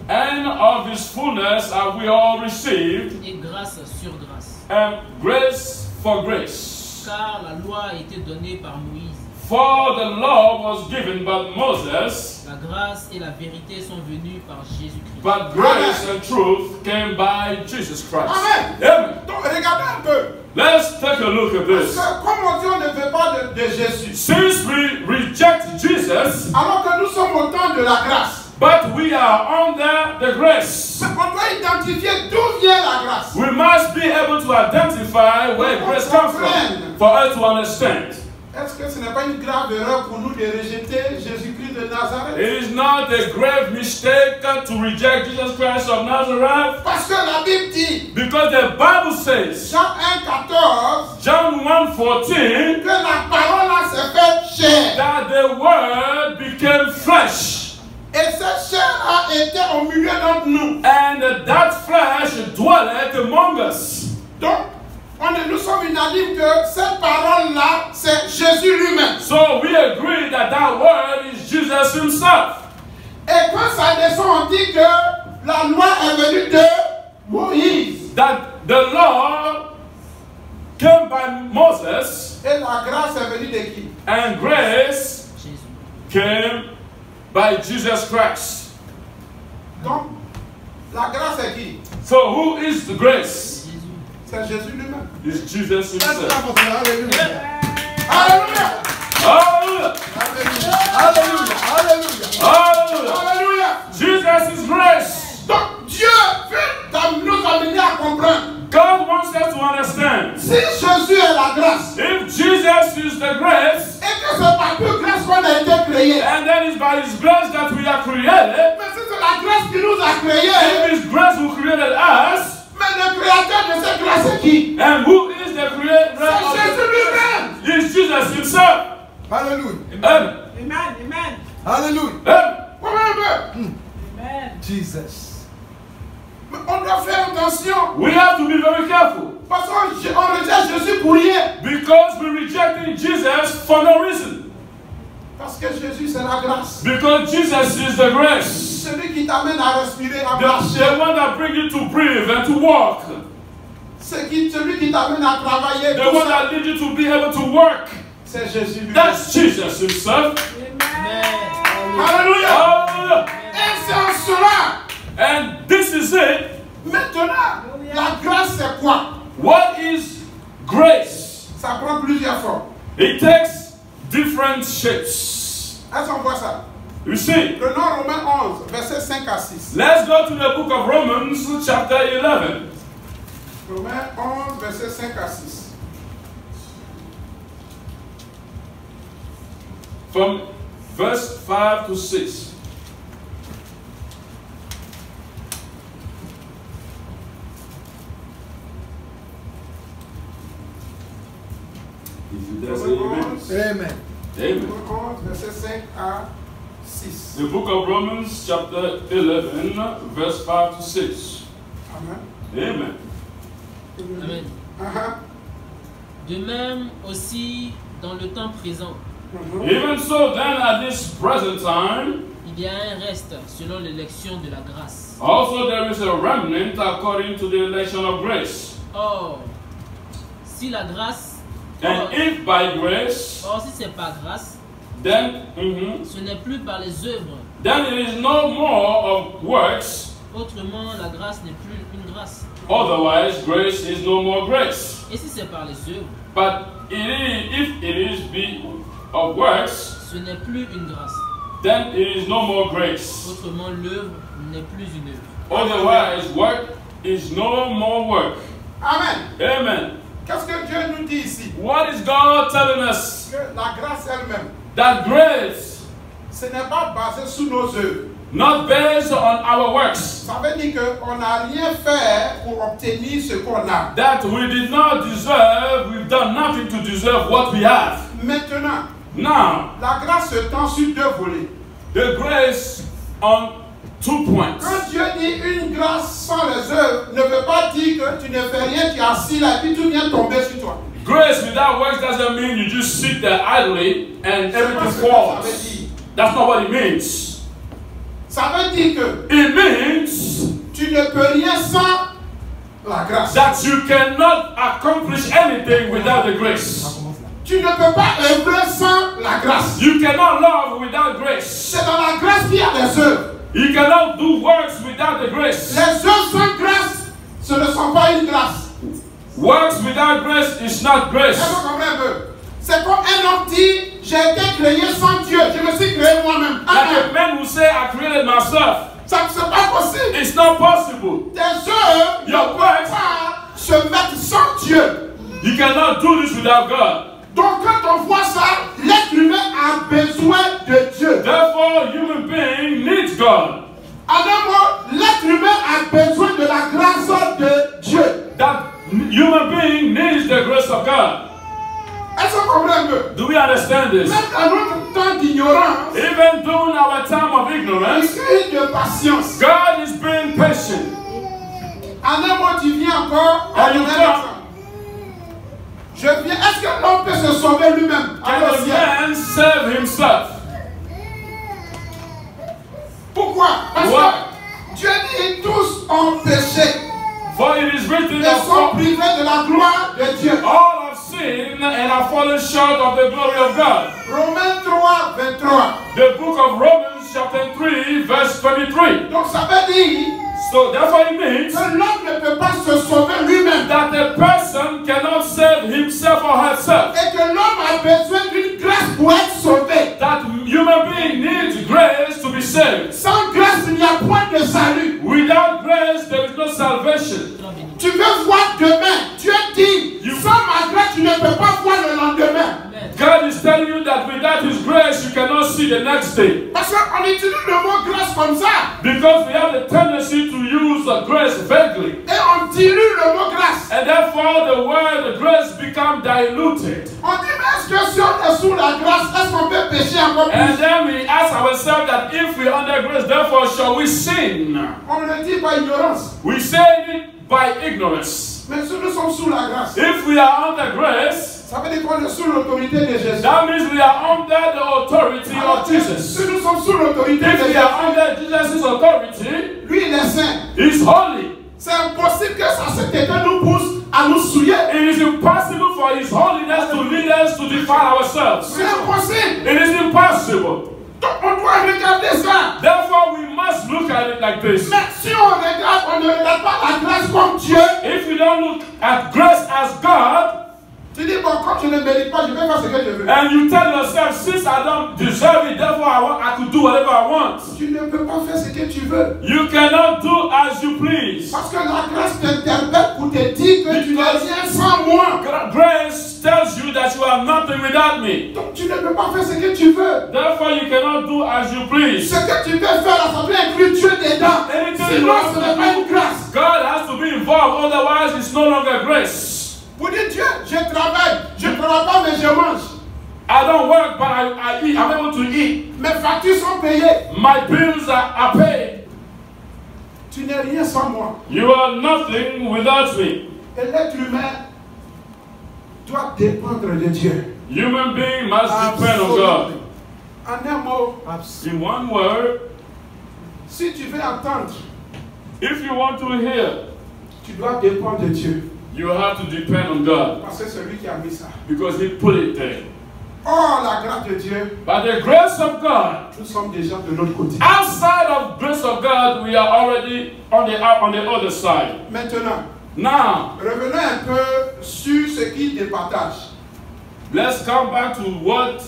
And of his fullness have we all received, et grâce sur grâce. and grace for grace. Car la loi a été donnée par Moïse. For the law was given by Moses, La grâce et la vérité sont venues par Jésus-Christ. but grace and truth came by Jesus Christ. Amen. Amen. Donc, regardez un peu. Let's take a look at Parce this. que comme on dit, on ne veut pas de Jésus. Since we reject Jesus, Alors que nous sommes au temps de la grâce. but we are under the grace, Mais on doit identifier d'où vient la grâce. we must be able to identify where grace comes from for us to understand. Est-ce que ce n'est pas une grave erreur pour nous de rejeter Jésus-Christ de Nazareth? It is not a grave mistake to reject Jesus Christ of Nazareth, Parce que la Bible dit, because the Bible says, Jean 1,14, John 1:14, que la parole a s'est faite chair. that the word became flesh, Et cette chair a été au milieu d'entre nous. and that flesh dwelleth among us. Donc, nous sommes unanimes que cette parole-là, c'est Jésus lui-même. So we agree that that word is Jesus himself. Et quand ça descend, on dit que la loi est venue de Moïse. That the law came by Moses, Et la grâce est venue de qui? and grace Jésus. came by Jesus Christ. Donc, la grâce est qui? So who is the grace? Jésus. C'est Jésus lui-même. It's Jesus Let's himself. clap for him. Hallelujah. Alléluia! Hallelujah! Hallelujah. Hallelujah. Hallelujah! Alléluia! Jesus is grace. Donc, Dieu veut nous amener à comprendre. God wants us to understand. Si Jésus est la grâce, If Jesus is the grace, et que c'est par pure grâce qu'on a été créé, and then it's by his grace that we are created, mais si c'est la grâce qui nous a créés, if it's grace who created us, mais le créateur de cette grâce est qui? and who is the creator C'est of Jésus lui-même. It's Jesus himself. Hallelujah. Amen. Amen. Hallelujah. Amen. Comment un peu? Amen. Jesus. Mais on doit faire attention. We have to be very careful, Parce qu'on rejette Jésus pour rien. because we're rejecting Jesus for no reason. Parce que Jésus, c'est la grâce. Because Jesus is the grace. Celui qui t'amène à respirer, à The marcher. one that brings you to breathe and to walk. Celui qui t'amène à travailler. The Tout one ça, that leads you to be able to work. c'est Jésus lui-même. That's Jesus himself. Amen. Alléluia. Hallelujah. Et c'est en cela. And this is it. Maintenant, la grâce, c'est quoi? What is grace? Ça prend plusieurs formes. It takes different shapes. Est-ce qu'on voit ça? You see, Prenons Romains 11, versets 5 à 6. let's go to the book of Romans, chapter 11. Romains 11, versets 5 à 6. From verse 5 to 6. If you dare say amen. Amen. Amen. Romains 11, versets 5 à 6. The book of Romans, chapter 11, verse 5 to 6. Amen. Amen. Amen. Uh-huh. De même aussi dans le temps présent, Even so, then at this present time, il y a un reste selon l'élection de la grâce. also there is a remnant according to the election of grace. Or, si la grâce, And if by grace, or si c'est par grâce, then, ce n'est plus par les œuvres. then it is no more of works. Autrement, la grâce n'est plus une grâce. Otherwise, grace is no more grace. Et si c'est par les œuvres, But if it is be of works, ce n'est plus une grâce. then it is no more grace. Autrement, l'œuvre n'est plus une œuvre. Otherwise, work is no more work. Amen. Amen. Qu'est-ce que Dieu nous dit ici? What is God telling us? Que la grâce elle-même, That grace, ce n'est pas basé sur nos œuvres. not based on our works, Ça veut dire qu'on n'a rien fait pour obtenir ce qu'on a. that we did not deserve, we've done nothing to deserve what we have. Maintenant, Now, la grâce se tend sur deux volets. the grace on 2 points. Quand Dieu dit une grâce sans les œuvres, ne veut pas dire que tu ne fais rien, tu es assis là et puis tout vient tomber sur toi. Grace without works doesn't mean you just sit there idly and C'est pas everything ce que ça veut falls. dire. That's not what it means. Ça veut dire que It means tu ne peux rien sans la grâce. that you cannot accomplish anything without the grace. Tu ne peux pas œuvrer sans la grâce. You cannot love without grace. C'est dans la grâce qu'il y a des œuvres. You cannot do works without the grace. Les œuvres sans grâce, ce ne sont pas une grâce. Works without grace is not grace. Est-ce que vous comprenez un peu? C'est comme un homme dit, j'ai été créé sans Dieu, je me suis créé moi-même. Like a man who say, I created myself. Ça ne c'est pas possible. It's not possible. Tes œuvres ne Your peuvent works, pas se mettre sans Dieu. you cannot do this without God. Donc quand on voit ça, l'être humain a besoin de Dieu. Therefore, human being needs God. En un mot, l'être humain a besoin de la grâce de Dieu. That human being needs the grace of God. Est-ce qu'on comprend un peu? Do we understand this? Même dans notre temps d'ignorance, Even during our time of ignorance, il crie de patience. God is being patient. En un mot, tu viens encore à And you donner come. l'exemple. Je viens. Est-ce que l'homme peut se sauver lui-même? Can Alors, a man save himself? pourquoi? Parce What? que Dieu dit tous ont péché For it is written et that sont privés de la gloire de Dieu. all have sinned and have fallen short of the glory of God. Romains 3, 23. The book of Romans chapter 3 verse 23. Donc ça veut dire So therefore it means que l'homme ne peut pas se sauver lui-même that a person cannot save himself or herself. et que l'homme a besoin d'une grâce pour être sauvé. That human being needs grace to be saved. Sans grâce, il n'y a point de salut. Without grace, there is no salvation. Tu veux voir demain, Dieu dit, sans ma grâce, tu ne peux pas voir le lendemain. God is telling you that without His grace, you cannot see the next day. Parce qu'on utilise le mot grâce comme ça Because we have the tendency to use grace vaguely. et on dilue le mot grâce. And therefore, the word grace become diluted. On dit, mais est-ce que si on est sous la grâce, est-ce qu'on peut pécher encore And plus? then we ask ourselves that if we are under grace, therefore shall we sin? On le dit par ignorance. We say it by ignorance. Mais si nous sommes sous la grâce, If we are under grace, ça veut dire qu'on est sous l'autorité de Jésus. that means we are under the authority of Jesus. Si nous sommes sous l'autorité de If we Jésus, are under Jesus' authority, lui il est saint. He's holy. C'est impossible que ça se quelqu'un nous pousse à nous souiller. It is impossible for His holiness to lead us to defile ourselves. C'est impossible. It is impossible. Donc on doit regarder ça. Therefore, we must look at it like this. Mais si on regarde, on ne regarde pas la grâce comme Dieu. If we don't look at grace as God, Tu dis, bon, comme je ne mérite pas, je vais faire ce que je veux. and you tell yourself, since I don't deserve it, therefore I could do whatever I want. Tu ne peux pas faire ce que tu veux. You cannot do as you please. Parce que la grâce t'interpelle pour te dire que tu n'es rien sans moi. Grace tells you that you are nothing without me. Donc tu ne peux pas faire ce que tu veux. Therefore, you cannot do as you please. Ce que tu veux faire, ça peut inclure Dieu dedans. Sinon, ce n'est pas une grâce. God has to be involved, otherwise it's no longer grace. Pour dire Dieu, je travaille pas, mais je mange. I don't work, but I eat. I'm able to eat. Mes factures sont payées. My bills are paid. Tu n'es rien sans moi. You are nothing without me. Et l'être humain doit dépendre de Dieu. Human being must depend on God. En un mot, In one word, si tu veux entendre, if you want to hear, tu dois dépendre de Dieu. you have to depend on God Parce que c'est lui qui a mis ça. because He put it there. Oh, la grâce de Dieu, By the grace of God, nous sommes déjà de l'autre côté. outside of grace of God, we are already on the other side. Maintenant, Now, revenons un peu sur ce qui départage. let's come back to what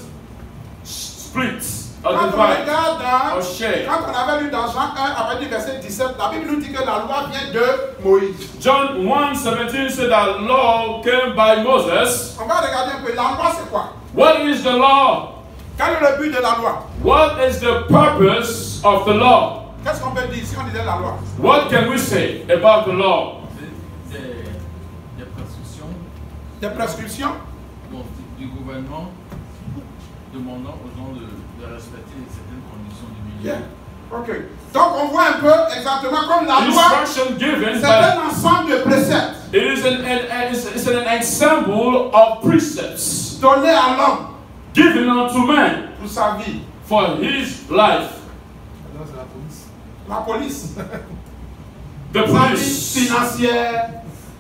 splits or Quand on divides regarde dans, or share. quand on avait lu dans Jean 1, à partir du verset 17, la Bible nous dit que la loi vient de Moïse. John 1:17 said that law came by Moses. On va regarder un peu. La loi, c'est quoi? What is the law? Quel est le but de la loi? What is the purpose of the law? Qu'est-ce qu'on peut dire si on disait la loi? What can we say about the law? Des prescriptions Des prescriptions? du gouvernement demandant aux gens de respecter certaines conditions du milieu. Yeah. Ok. Donc on voit un peu exactement comme la loi, Instruction given c'est by un ensemble de préceptes it is an example of precepts donnés à l'homme given unto man pour sa vie. for his life. La police. The Sa vie police, financière,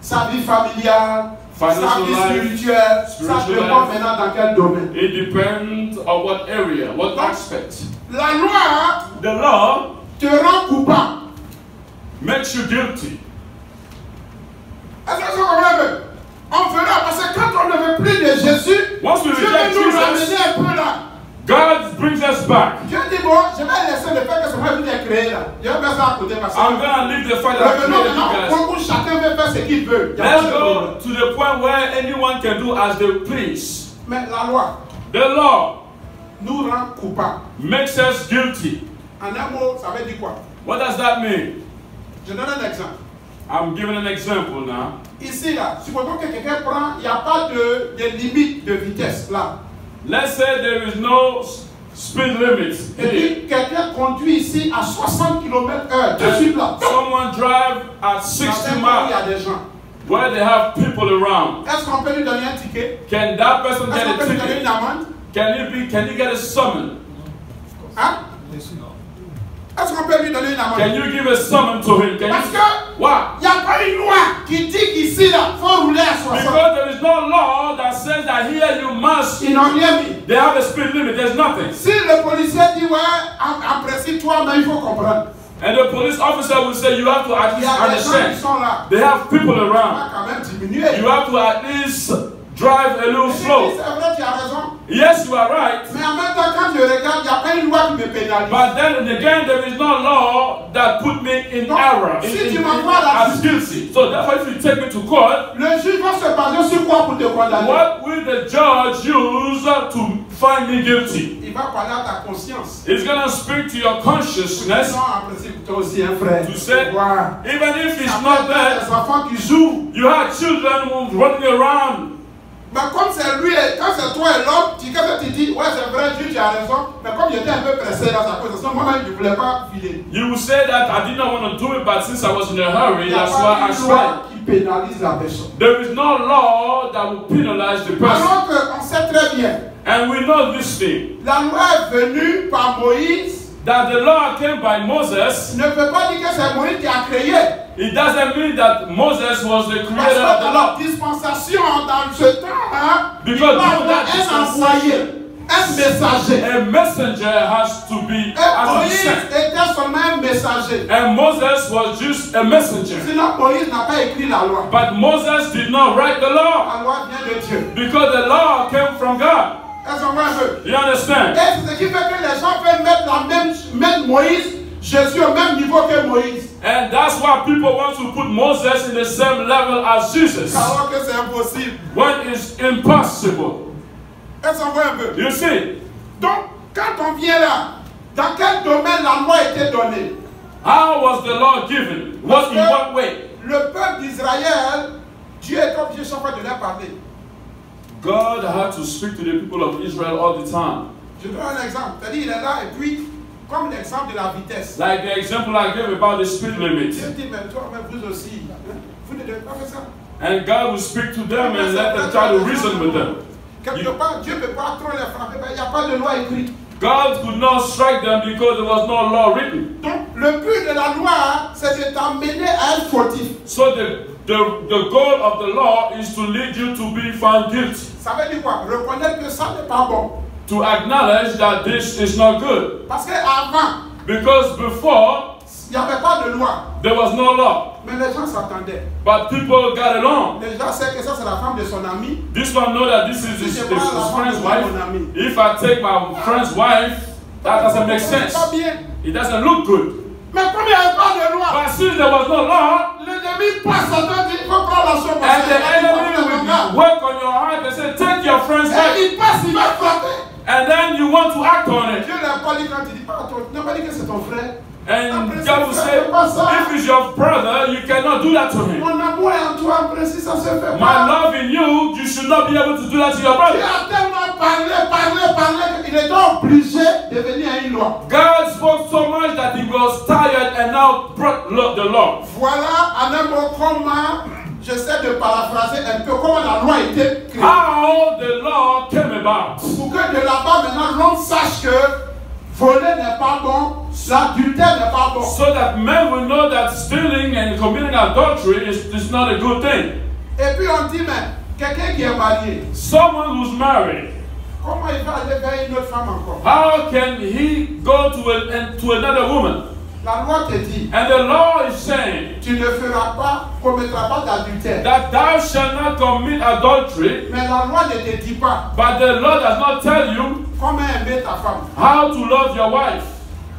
sa vie familiale, sa Financial vie life, spirituelle, ça spiritual dépend life. maintenant dans quel domaine. It depends on what area, what aspect. La loi The law te rend coupable. makes you guilty. Est-ce que vous comprenez? On verra parce que quand on ne veut plus de Jésus, Once we Dieu reject veut nous ramener Jesus, un peu là. God brings us back. Dieu dit bon, je vais laisser le fait que ce soit venu créé là. Je vais mettre ça à côté parce que I'm gonna leave the fact that I revenons created maintenant you au guys. point où chacun veut faire ce qu'il veut. Il y a pas Let's de go problème. to the point where anyone can do as they please. Mais la loi The law nous rend coupables. makes us guilty. En un mot, ça veut dire quoi? What does that mean? Je donne un exemple. I'm giving an example now. Ici, là, supposons que quelqu'un prend, il n'y a pas de limite de vitesse là. Let's say there is no speed limit Et here. puis quelqu'un conduit ici à 60 km/h. Je suis là. Someone drive at Dans 60 un coin où il y a miles des gens. where they have people around. Est-ce qu'on peut lui donner un ticket? Can that person Est-ce qu'on get peut a lui donner une ticket? amende? Can he get a summon? Hein? Est-ce qu'on peut lui donner une amende? Can you give a summon to him? Can Parce you? que Why? il n'y a pas une loi qui dit qu'ici, là, il faut rouler à 60. Because there is no law that says that here you must. Ils n'ont rien mis. They have a speed limit. There's nothing. Si le policier dit, ouais, en principe, toi, mais il faut comprendre. And the police officer will say you have to at Il y least a des gens qui understand. sont là. They have people On va around. quand même diminuer. You have to at least drive a little C'est slow. vrai, tu as raison. Yes, you are right. Mais en même temps, quand je regarde, il n'y a pas une loi qui me pénalise. But then again, there is no law that put me in Donc, error, si tu m'envoies la as guilty. So therefore, if you take me to court, Le juge va se baser sur quoi pour te condamner? what will the judge use to find me guilty? Il va parler à ta conscience. He's gonna speak to your consciousness Non, en principe, toi aussi, un frère. to say, Voilà. even if it's Ça not peut être there, des enfants qui jouent. you had children who running around. Mais comme c'est lui, quand c'est toi et l'autre, tu dis, ouais, c'est vrai, Dieu, tu as raison. Mais comme j'étais un peu pressé dans sa position, moi-même, je ne voulais pas filer. You will say that I did not want to do it, but since I was in a hurry, Il n'y a that's pas why I une loi tried. qui pénalise la personne. There is no law that will penalize the person. Alors qu'on sait très bien, And we know this thing, la loi est venue par Moïse, that the law came by Moses. ne veut pas dire que c'est Moïse qui a créé. It doesn't mean that Moses was the Parce creator que of the dans law. la dispensation, dans ce temps, il Because va during avoir that un dispensation, envoyé, un messager. a messenger has to be Et Moïse sent. était seulement un messager. And Moses was just a messenger. Sinon, Moïse n'a pas écrit la loi. But Moses did not write the law La loi vient de Dieu. because the law came from God. Est-ce qu'on voit un peu? You understand? Et c'est ce qui fait que les gens peuvent mettre Moïse, Jésus au même niveau que Moïse. And that's why people want to put Moses in the same level as Jesus Alors que c'est impossible. when it's impossible. Est-ce qu'on voit un peu? You see, Donc, quand on vient là, dans quel domaine la loi a été donnée? how was the law given? What in what way? Le peuple d'Israël, Dieu est obligé chaque fois de leur parler. God had to speak to the people of Israel all the time. Je donne un exemple. C'est-à-dire, il est là et puis, comme l'exemple de la vitesse. Like the example I gave about the speed limit. Dieu dit, mais toi, mais vous aussi, hein, vous ne devez pas faire ça. And God will speak to them and let them try to reason with them. Quelque part, Dieu ne peut pas trop les frapper, il n'y a pas de loi écrite. God could not strike them because there was no law written. Donc, le but de la loi, c'est de t'amener à être fautif. So the goal of the law is to lead you to be found guilty. Ça veut dire quoi? Reconnaître que ça n'est pas bon. To acknowledge that this is not good. Parce qu'avant, Because before, il n'y avait pas de loi. there was no law. Mais les gens s'attendaient. But people got along. Les gens savent que ça, c'est la femme de son ami. This one know that this is his friend's wife. If I take my friend's wife, that doesn't make sense. C'est pas bien. It doesn't look good. Mais comme il n'y avait pas de loi, But since there was no law, l'ennemi passe à toi, il faut prendre la chose. and the enemy will work on your heart and say, take your friend's Et wife, il passe, il va frapper. and then you want to act on it. Dieu n'a pas dit quand il dit pas, tu n'as pas dit que c'est ton frère. And God will say, if it's your brother, you cannot do that to him. Mon amour est en toi, en principe, ça se fait My pas. love in you, you should not be able to do that to your Dieu brother. a tellement parlé, qu'il était obligé de venir à une loi. God spoke so much that he was tired and now brought the law. Voilà, en un mot, comment, j'essaie de paraphraser un peu, comment la loi a été créée. How the law came about. Pour que de là-bas, maintenant, l'on sache que voler n'est pas bon, l'adultère n'est pas bon. So that men will know that stealing and committing adultery is not a good thing. Et puis on dit, mais quelqu'un qui est marié, Someone who's married, comment il va aller vers une autre femme encore? how can he go to another woman? La loi te dit, And the law is saying tu ne commettras pas d'adultère. that thou shalt not commit adultery, Mais la loi ne te dit pas but the law does not tell you comment aimer ta femme. how to love your wife.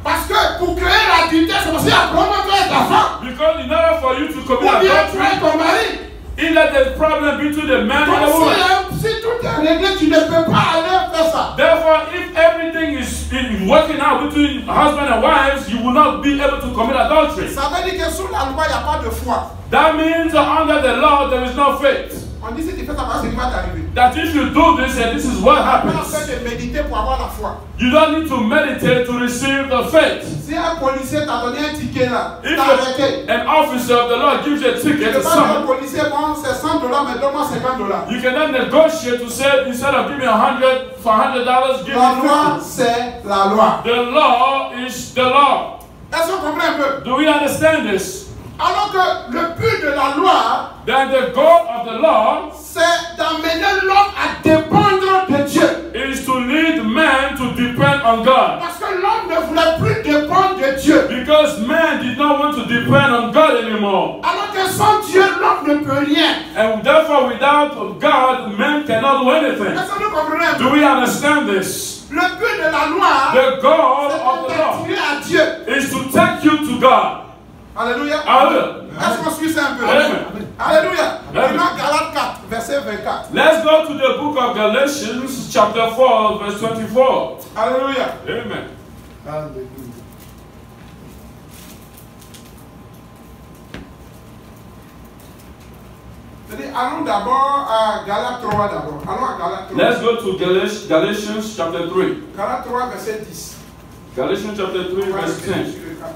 Parce que pour créer l'adultère, c'est parce qu'il y a comment tu es ta femme. Because in order for you to commit Ou bien tu es adultery, ton mari. it let the problem between the man and the Donc woman. si tout est réglé, tu ne peux pas aller faire ça. Therefore, if everything is working out between husband and wives, you will not be able to commit adultery. Ça veut dire que sous la loi, il n'y a pas de foi. That means under the law, there is no faith. On dit si tu fais ça, c'est ce qui va t'arriver. That if you do this and this is what Tu n'as pas happens, fait de méditer pour avoir la foi. you don't need to meditate to receive the faith. Si un policier t'a donné un ticket là, If t'as arrêté. an officer of the law gives you a Tu ticket ne to peux pas dire au someone, policier, bon, c'est $100, mais donne-moi $50. you cannot negotiate to say, instead of giving for $100, give La me loi, 50. c'est la loi. The law is the law. Est-ce qu'on comprend un peu? Do we understand this? Alors que le but de la loi, That the goal of the law c'est d'amener l'homme à dépendre de Dieu. is to lead man to depend on God. Parce que l'homme ne voulait plus dépendre de Dieu. Because man did not want to depend on God anymore. Alors que sans Dieu, l'homme ne peut rien. And therefore, without God, man cannot do anything. Est-ce que nous comprenons un peu? Do we understand this? Le but de la loi, The goal c'est of de the law t'attirer à Dieu. is to take you to God. Alléluia. Hallelujah. Est-ce qu'on suit ça un peu? Amen. Alléluia. Amen. Maintenant, Galates 4, verset 24. Let's go to the book of Galatians, chapter 4, verse 24. Alléluia. Amen. Alléluia. C'est-à-dire, allons d'abord à Galates 3 d'abord. Allons à Galates 3. Let's go to Galatians, chapter 3. Galates 3, verset 10. Galatians, chapter 3, On va verse rester 10. sur le 4.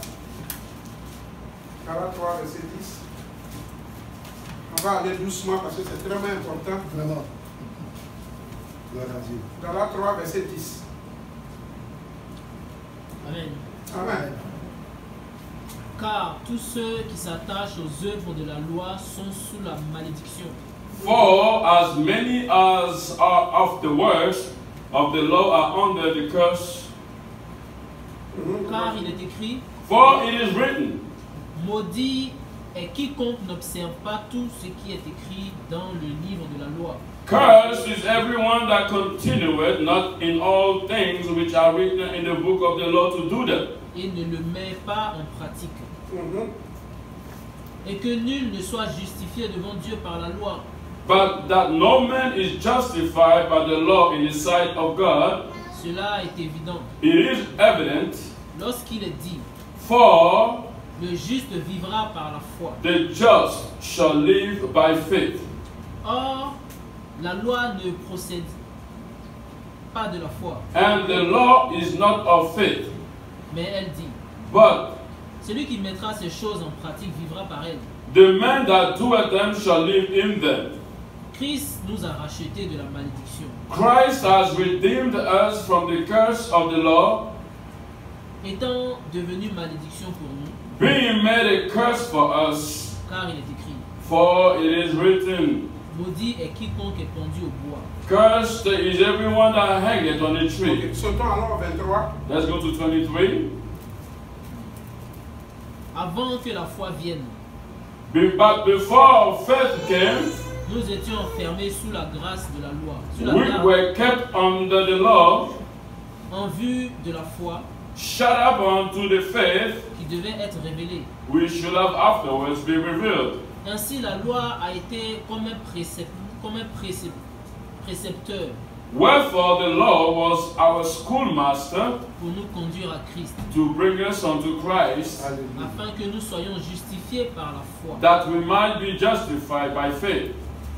Galates 3, verset 10. On va aller doucement parce que c'est très important. Vraiment. Gloire à Dieu. Galates 3, verset 10. Amen. Amen. Car tous ceux qui s'attachent aux œuvres de la loi sont sous la malédiction. For as many as are of the works of the law are under the curse. Car il est écrit, For it is written, maudit est quiconque n'observe pas tout ce qui est écrit dans le livre de la loi. Cursed is everyone that continueth not in all things which are written in the book of the law to do them. Et ne le met pas en pratique. Et que nul ne soit justifié devant Dieu par la loi. But that no man is justified by the law in the sight of God, Cela est évident. it is evident, Lorsqu'il est dit, for le juste vivra par la foi. the just shall live by faith. Or, la loi ne procède pas de la foi, And the law is not of faith, mais elle dit, but celui qui mettra ces choses en pratique vivra par elle. the man that doeth them shall live in them. Christ nous a rachetés de la malédiction, Christ has redeemed us from the curse of the law, étant devenu malédiction pour nous, being made a curse for us, car il est écrit, for it is written, maudit est quiconque est pendu au bois. cursed is everyone that hangeth on a tree. Ok, sautons alors au 23. Let's go to 23. Avant que la foi vienne, But before faith came, nous étions enfermés sous la grâce de la loi, sous la we garde, were kept under the law, en vue de la foi shut up unto the faith qui devait être révélée. which should have afterwards be revealed. Ainsi, la loi a été comme un précepteur Wherefore the law was our schoolmaster pour nous conduire à Christ, to bring us unto Christ, Alléluia. afin que nous soyons justifiés par la foi. that we might be justified by faith.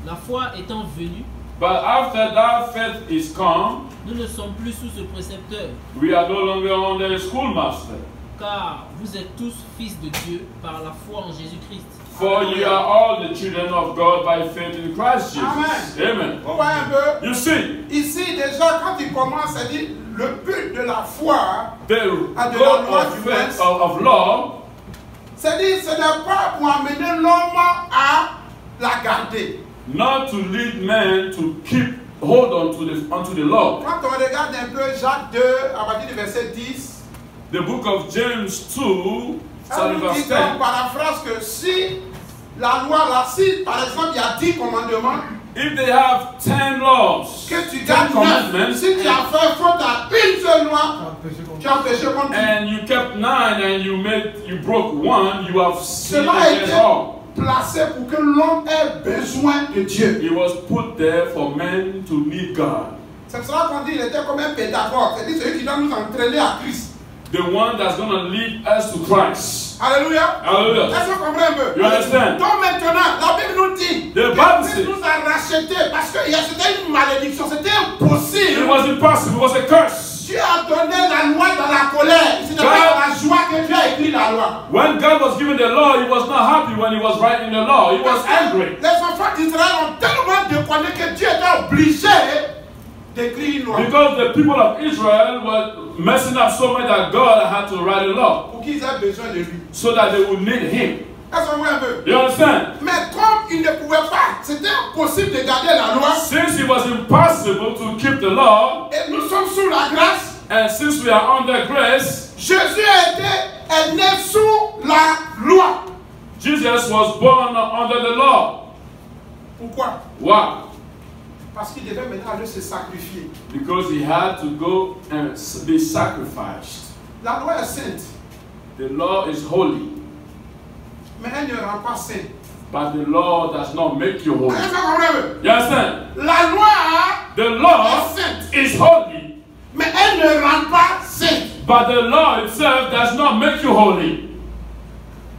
La foi étant venue, But after that faith is come, nous ne sommes plus sous ce précepteur, we are no longer under a schoolmaster. car vous êtes tous fils de Dieu par la foi en Jésus-Christ. For you are all the children of God by faith in Christ Jesus. Amen. Vous voyez un peu? You see, Ici, déjà, quand il commence, il dit le but de la foi, the God of faith of law, c'est-à-dire ce n'est pas pour amener l'homme à la garder. not to lead men to keep hold on to onto the law. Quand on regarde un peu Jacques 2, à partir du verset 10, The book of James 2, ça starting nous dit verse donc 10. paraphrase que si la loi, là, si par exemple il y a 10 commandements, If they have 10 laws, que tu 10 gardes 9, commandments, si tu as fait faute à une seule loi, tu as péché contre Dieu. and you kept 9 and you broke 1, you have sinned Cela a été against all. placé pour que l'homme ait besoin de Dieu. It was put there for men to need God. C'est pour cela qu'on dit qu'il était comme un pédagogue, c'est-à-dire celui qui doit nous entraîner à Christ. The one that's going to lead us to Christ. Alléluia. Hallelujah. Est-ce qu'on comprend un peu? You understand? Donc maintenant, la Bible nous dit The que Bible Christ says- nous a rachetés parce que c'était une malédiction, c'était impossible. It was impossible, it was a curse. Dieu a donné la loi dans la colère. Ce n'est pas dans la joie que Dieu a écrit la loi. When God was giving the law, he was not happy when he was writing the law. He was angry. Les enfants d'Israël ont tellement déconné que Dieu était obligé d'écrire une loi. Because the people of Israel were messing up so much that God had to write a law Pour qu'ils aient besoin de lui. so that they would need him. Est-ce qu'on voit un peu? You understand? Mais comme il ne pouvait pas, c'était impossible de garder la loi. Since it was impossible to keep the law, Et nous sommes sous la grâce. and since we are under grace, Jésus est né sous la loi. Jesus was born under the law. Pourquoi? Why? Parce qu'il devait maintenant aller se sacrifier. Because he had to go and be sacrificed. La loi est sainte, The law is holy, mais elle ne rend pas sainte. but the law does not make you holy. Est-ce qu'on comprend un peu? You understand? La loi The law est sainte, is holy, mais elle ne rend pas sainte. but the law itself does not make you holy.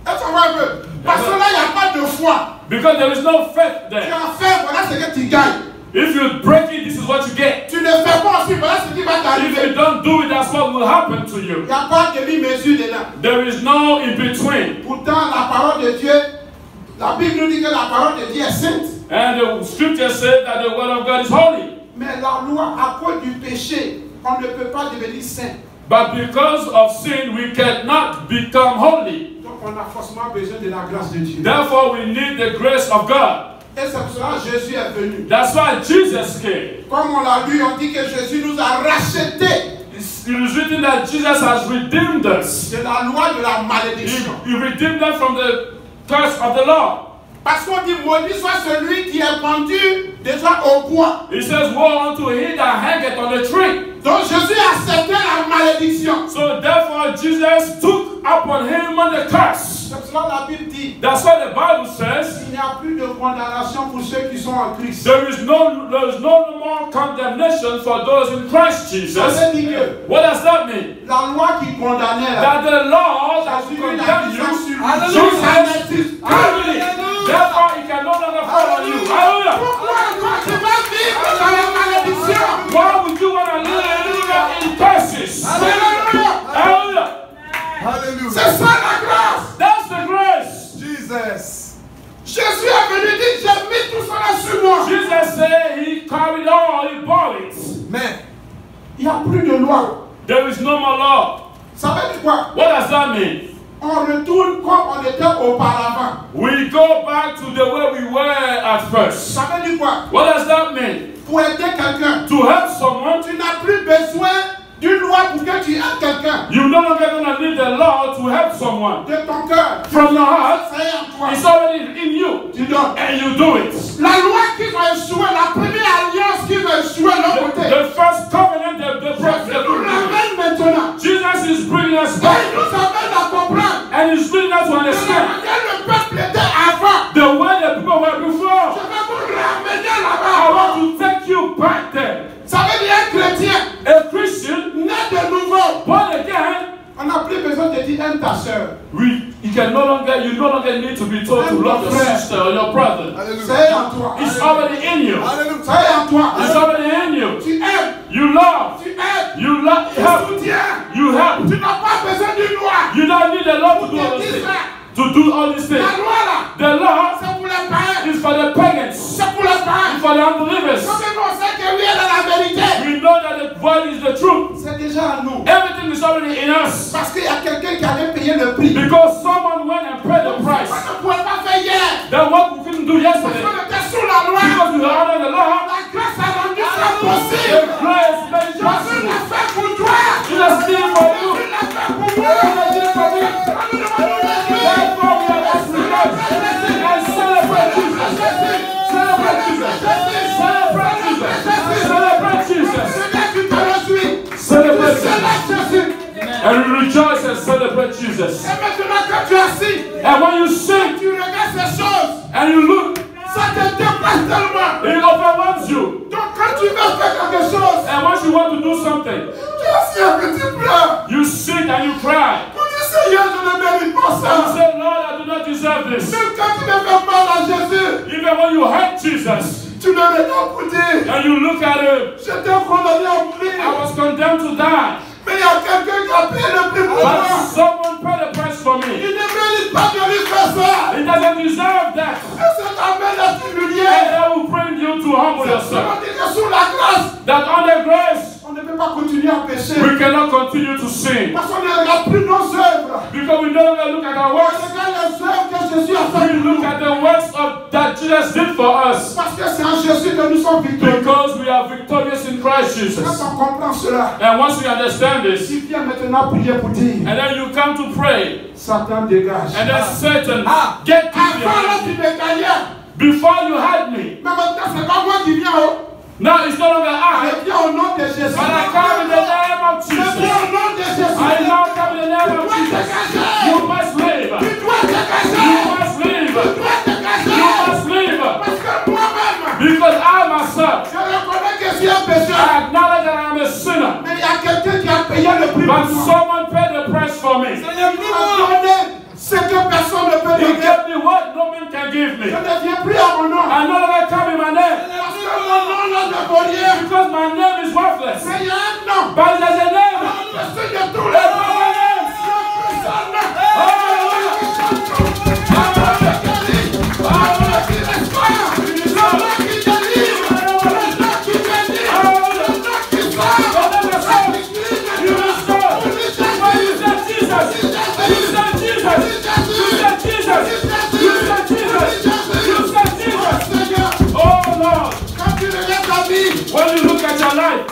Est-ce qu'on voit un peu? Parce que là, il n'y a pas de foi. Because there is no faith Tu there. as fait, voilà ce que tu gagnes. If you break it, this is what you get. Tu ne fais pas aussi, voilà ce qui va If t'arriver. you don't do it, that's what will happen to Il you. n'y a pas de demi-mesure dedans. There is no in between. Pourtant, la parole de Dieu, la Bible nous dit que la parole de Dieu est sainte. And the scripture says that the word of God is holy. Mais la loi, à cause du péché, on ne peut pas devenir saint. But because of sin, we cannot become holy. Donc, on a forcément besoin de la grâce de Dieu. Therefore, we need the grace of God. Et c'est pour cela que Jésus est venu. That's why Jesus came. Comme on l'a lu, on dit que Jésus nous a rachetés It is written that Jesus has redeemed us. de la loi de la He malédiction. redeemed us from the curse of the law. Parce qu'on dit, maudit soit celui qui est pendu déjà au bois. He says, woe unto he that hangeth on the tree. Donc Jésus a accepté la malédiction. So therefore Jesus took upon him the curse. C'est pour cela que la Bible dit, That's what the Bible says. il n'y a plus de condamnation pour ceux qui sont en Christ. There is no more condemnation for those in Christ Jesus. Ça veut dire que What does that mean? la loi qui condamnait là, That the law that Jésus will l'a condemn mis you, sur lui. Jesus, Ça n'existe plus. Hallelujah. Therefore it can no longer fall on you. Hallelujah. Pourquoi toi tu vas vivre dans la malédiction? Why would you want to live in curses? Alléluia. Hallelujah. Hallelujah. C'est ça la grâce. That's the grace. Jesus. Jésus est venu dire, j'ai mis tout cela sur moi. Jesus said he carried all, he bore it. Mais Il n'y a plus de loi. There is no more law. Ça veut dire quoi? What does that mean? On retourne comme on était auparavant. We go back to the way we were at first. Ça veut dire quoi? What does that mean? Pour aider quelqu'un, To help someone, tu n'as plus besoin d'une loi pour que tu aides quelqu'un. you're no longer going to need the law to help someone. De ton cœur, From your heart, ça y est en toi. it's already in you. Tu donnes. And you do it. La loi qui va échouer, la première alliance qui va échouer de l'autre côté. The first covenant, the Jésus nous ramène maintenant. Jesus is bringing us Et back. il nous amène à comprendre And he's bringing us to de la understand manière le peuple était avant. the way the people were before. Je vais vous ramener I là-bas. want to take you back there. Ça veut dire un chrétien A Christian, né de nouveau. born again, On n'a plus besoin de dire aime ta soeur. you no longer need to be told to love your sister or your brother. C'est en toi. It's already in you. Hallelujah. C'est en toi. It's already in you. Tu aimes. You love. Tu aides. You love. Tu Help. soutiens. You help. Tu n'as pas besoin d'une loi. You don't need the law to do all these things. To do all these things. La loi là, The for the unbelievers. Quand on sait que lui est dans la vérité, We know that the word is the truth. c'est déjà à nous. Everything is already in us. Parce qu'il y a quelqu'un qui allait payer le prix. Because someone went and paid the On price. ne pouvait pas faire hier. That what we couldn't do Parce yesterday. qu'on était sous la loi. Because we were under the law. La grâce a rendu ça The possible. grace made it Jésus possible. l'a fait pour toi. It has been for you. Jésus l'a fait pour It moi. has been for me. Therefore we are asked to rejoice and celebrate Jesus. Celebrate Jesus. Celebrate Jesus. Celebrate Jesus. Celui qui te réjouit. Celebrate Jesus. Célèbre Jésus. And we rejoice and celebrate Jesus. Et maintenant que tu es assis, And when you sing tu regardes ces choses. and you look, Ça te dépasse tellement. it overwhelms you. Donc quand tu veux faire quelque chose, And once you want to do something, tu es assis et que tu pleures. you sit and you cry. Tu dis Seigneur, je ne mérite pas And you ça. say, Lord, I do not deserve this. Même quand tu me fais mal à Jésus, Even when you hurt Jesus tu le regardes pour dire, and you look at him, j'étais condamné à mourir. I was condemned to die. Mais il y a quelqu'un qui a payé le prix pour moi. But someone paid the price for me. Il ne mérite pas de lui faire ça. He doesn't deserve that. Et ça t'amène à t'humilier. And that will bring you to humble C'est yourself. seulement dire que sous la grâce, That under grace, on ne peut pas continuer à pécher. we cannot continue to sin. Parce qu'on ne regarde plus nos œuvres. Because we no longer look at our On works. regarde les œuvres que Jésus a We faites. look at the works that Jesus did for us. Parce que c'est en Jésus que nous sommes victorieux. Because we are victorious in Christ Quand Jesus. on comprend cela, And once we understand this, si viens maintenant prier pour dire, and then you come to pray, Satan dégage. and then Satan, get to Avant là, tu you. me gagnais. Before you had me, Mais maintenant, c'est pas moi qui viens. Oh. now it's no longer I, Je viens au nom de Jésus. but I come in the name of Je viens Jesus. au nom de Jésus. I now come in the name Tu of dois Jesus. dégager. You must live. Tu dois You dégager. must live. Tu dois You dégager. must live. Parce que moi-même, Because I myself, je reconnais que je suis un pécheur. I acknowledge that I am a sinner. Mais il y a quelqu'un qui a payé le prix But pour moi. someone paid the price for me. Il m'a donné ce que personne ne peut He donner. gave me what no man can give me. Je ne viens plus à mon nom. I no longer come in my name. Parce que mon nom là ne vaut rien. Because my name is worthless. Mais il y a un nom. But there's a name. Au-dessus de tous les There's noms. no name. When you look at your life,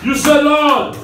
you say, Lord,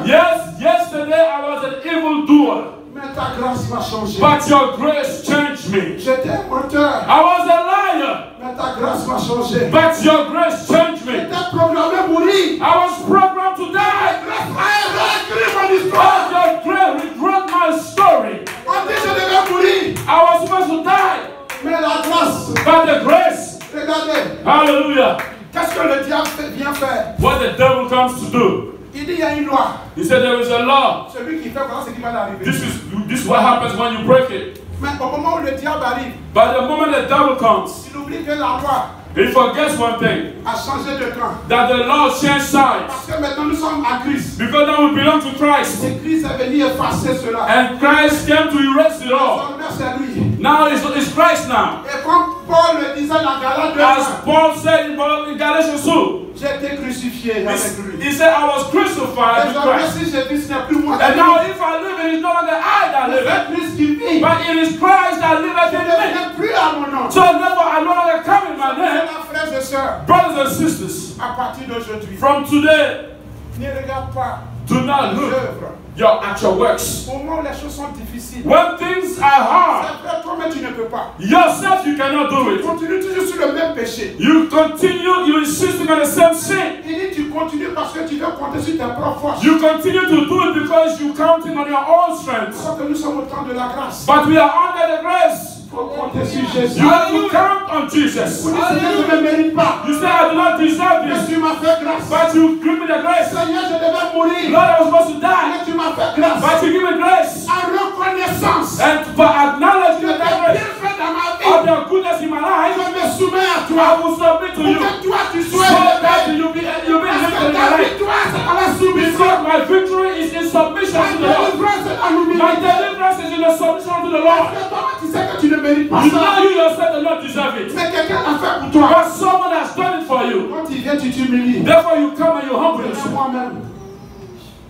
yes, yesterday I was an evildoer, Mais ta grâce m'a changé. but your grace changed me. J'étais un menteur. I was a liar, Mais ta grâce m'a changé. but your grace changed me. J'étais programmé à mourir. I was programmed to die, Grâce a écrit mon histoire. but your grace rewrote my story. On dit que je devais mourir. I was supposed to die, Mais la grâce, but the grace, regardez, hallelujah, qu'est-ce que le diable vient faire? what the devil comes to do. Il dit il y a une loi. He said there is a law. Celui qui fait voilà ce qui va l'arriver. This is what happens when you break it. Mais au moment où le diable arrive, But the moment the devil comes, il oublie que la loi he forgets one thing, a changé de camp. that the law changed sides. Parce que maintenant nous sommes à Christ. Because now we belong to Christ. Et Christ est venu effacer cela. And Christ came to erase it all. Désormais, c'est lui. Now it's Christ now. Et comme Paul le disait dans Galates 2, As Paul said in Galatians 2, j'ai été crucifié avec lui. he said, I was crucified with Désormais, Christ. si je vis, ce n'est plus moi. And now if I live, it is no longer I that live C'est it, Christ qui vit. but it is Christ that Je liveth ne in me. viens plus à mon nom. So therefore I no longer come in my name. Maintenant, frères et sœurs, Brothers and sisters, à partir d'aujourd'hui, from today, ne regarde pas do not les look œuvres. at your works. Au moment où les choses sont difficiles, When things are hard, c'est vrai, toi-même tu ne peux pas. yourself you cannot do it. Continue toujours sur le même péché. You continue, you insisting on the same sin. Il dit tu continues parce que tu veux compter sur tes propres forces. You continue to do it because you counting on your own strength. Sauf que nous sommes au temps de la grâce. But we are under the grace. Il faut compter sur Jésus. You have to count on Jesus. Vous dites, Seigneur, je ne mérite pas. You say, I do not deserve Mais this, tu m'as fait grâce. but you give me the grace. Seigneur, je devais mourir. Lord, I was supposed to die, Mais tu m'as fait grâce. but you give me grace. En reconnaissance And for acknowledging de the tes grace bienfaits dans ma of vie, your goodness in my life, je me soumets à I toi. will submit to Pour you. que toi tu So sois that élevé. you be Parce lifted que in ta my life. victoire, c'est dans la soumission. Because my victory is in submission Ta to the Lord. délivrance, c'est dans My l'humilité. deliverance is in the submission to the Lord. Parce que toi, tu sais que tu ne mérites pas You ça. know you yourself do not deserve it. Mais quelqu'un t'humilies. Therefore you come and you humble yourself. Moi-même,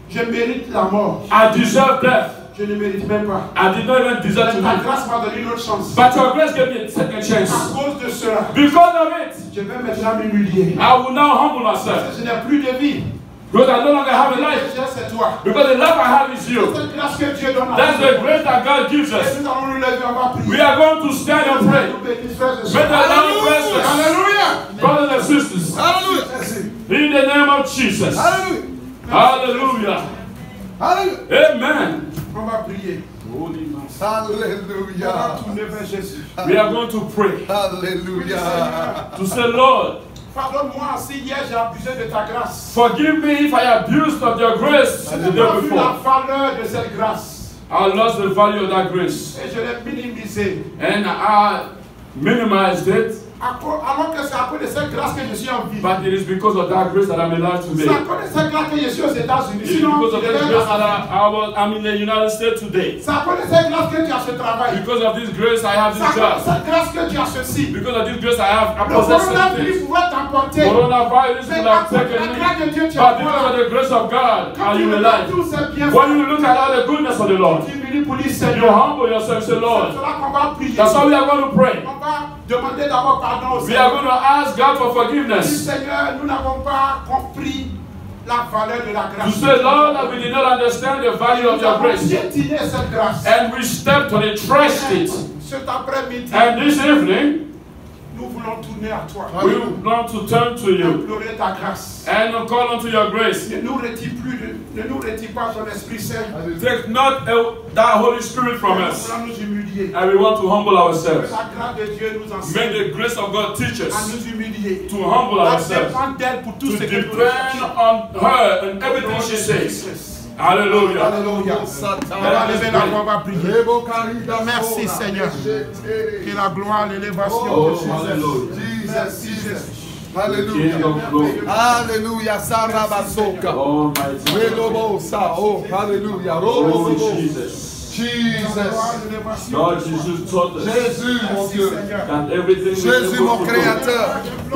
je mérite la mort. I deserve death. Je ne mérite même pas. I did not even deserve to Ta live. grâce m'a donné une autre chance. But your grace gave me a second À chance. cause de cela, Because of it, je vais maintenant m'humilier. I will now humble myself. Je n'ai plus de vie. Because I no longer have a life. C'est toi. Because the life I have is you. C'est cette grâce que Dieu donne à That's nous. the grace that God gives Et us. nous allons nous lever, on va prier. We are going to stand and pray. Nous bénissons, frères et May sœurs. the Lord bless us. Alléluia. Brothers and sisters, Hallelujah. in the name of Jesus. Hallelujah. Hallelujah. Hallelujah. Amen. On va prier. Holy Master. On va Hallelujah. tourner vers Jésus. We are going to pray Hallelujah. to say, Lord, Pardonne-moi si hier j'ai abusé de ta grâce. forgive me if I abused of your grace Je the n'ai day pas vu la before. valeur de cette grâce. I lost the value of that grace Et je l'ai minimisée. and I minimized it, Alors que c'est à cause de cette grâce que je suis en vie. but it is because of that grace that I'm alive C'est today. à cause de cette grâce que je suis aux États-Unis. It is Sinon, because of je this devais grace that être- I'm in the United States today. c'est à cause de cette grâce que tu as ce travail. Because of this grace I have C'est à this cause de job. cette grâce que tu as ceci. Because of this grace I have I Le possess some coronavirus things. pouvait t'emporter. Coronavirus Mais will à have cause de taken la grâce de Dieu, me. tu as But because of the grace of God Quand are tu you regardes alive. tous ces bienfaits, When you look at all the goodness of the Lord, tu humilies pour dire you Seigneur. humble yourself and say, C'est Lord. cela qu'on va prier. That's why we are going to pray. On va demander d'abord pardon au We are Seigneur. going to ask God for Dis, forgiveness. Seigneur, nous n'avons pas compris la valeur de la To grâce. say, Lord, that we did not understand the value of Nous your avons grace. piétiné cette grâce. And we stepped on it, trashed it. Cet après-midi, And this evening, nous voulons tourner à toi. we want to turn to you Implorer ta grâce. and call unto your grace. Ne nous retire pas ton Esprit Saint. Take not that Holy Spirit from Nous us. voulons nous humilier. And we want to humble Que ourselves. la grâce de Dieu nous May enseigne the grace of God teach à us nous humilier. to humble À ourselves, dépendre d'elle pour tout to ce que nous depend recherchons. on her and everything she says. Hallelujah. Alléluia. On va lever la voix, on va prier. Merci Seigneur. Que la gloire, l'élévation Oh, de Jésus. hallelujah. Merci Jésus. King Hallelujah. of glory. Hallelujah. Sarabasoka. Almighty. Relobosa. Oh, hallelujah. Oh, Robobo. Jesus. Jesus. Lord Jesus taught us Jésus, mon Dieu. that everything we Jésus, able mon to do, Créateur.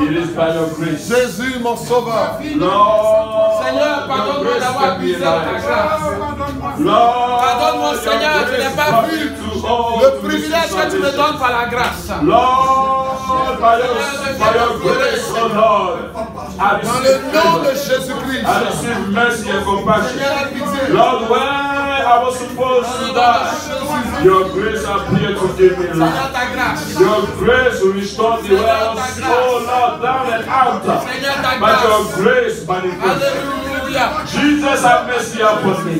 it is by your grace. Jésus, mon Sauveur. Lord, Seigneur, pardonne-moi your grace d'avoir can be abusé de ta alive. grâce. Lord, Pardonne-moi, your Seigneur, je grace n'ai pas can vu be to all le to privilège que tu me receive donnes par la grâce. Lord, by your grace, oh Lord, I Dans le nom de receive Jésus-Christ. I receive mercy and compassion. Seigneur, pitié. Lord, when I was supposed to die, your grace appeared to give me life. Seigneur, ta grâce. Your grace will restore me when I was so Lord down and out. Seigneur, ta But your grâce. grace manifested. Alléluia. Jesus, have mercy upon me.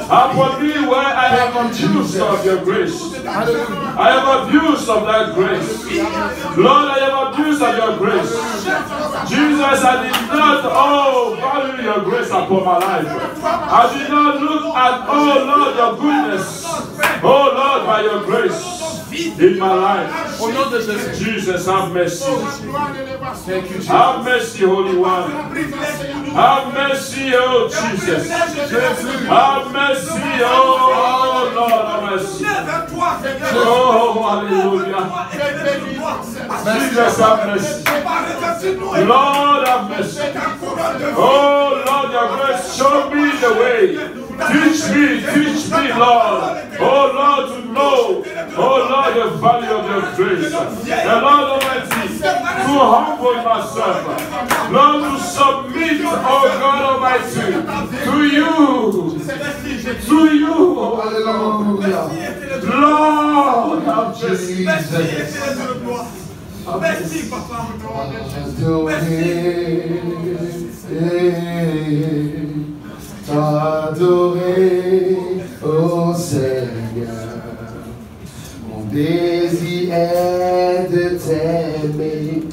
Upon me where I am abused of your grace. I am abused of that grace. Lord, I am abused of your grace. Jesus, I did not, value your grace upon my life. I did not look at, Lord, your goodness. Oh, Lord, by your grace in my life. Au nom de Jésus. Jesus, have mercy. Thank you, Jesus. Have mercy, Holy One. Have mercy, oh Jesus. Have mercy, oh Lord, have mercy. Oh, hallelujah. Jesus, have mercy. Lord, have mercy. Oh, Lord, your grace, show me the way. Teach me, Lord. Oh, Lord, to know, oh, Lord, the value of your grace. The Lord Almighty, to humble myself. Lord, to submit, oh God Almighty, to you. To you, oh Lord. Lord, have mercy. Merci, Papa. T'adorer, oh Seigneur, mon désir est de t'aimer,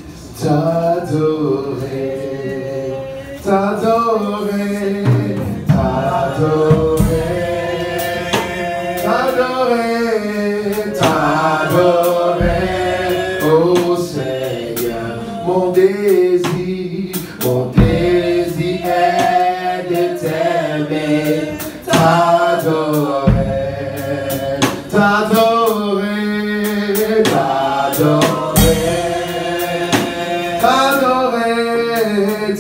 t'adorer, t'adorer, t'adorer, t'adorer, t'adorer, oh Seigneur, mon désir est de t'aimer, t'adorer, t'adorer, t'adorer, t'adorer,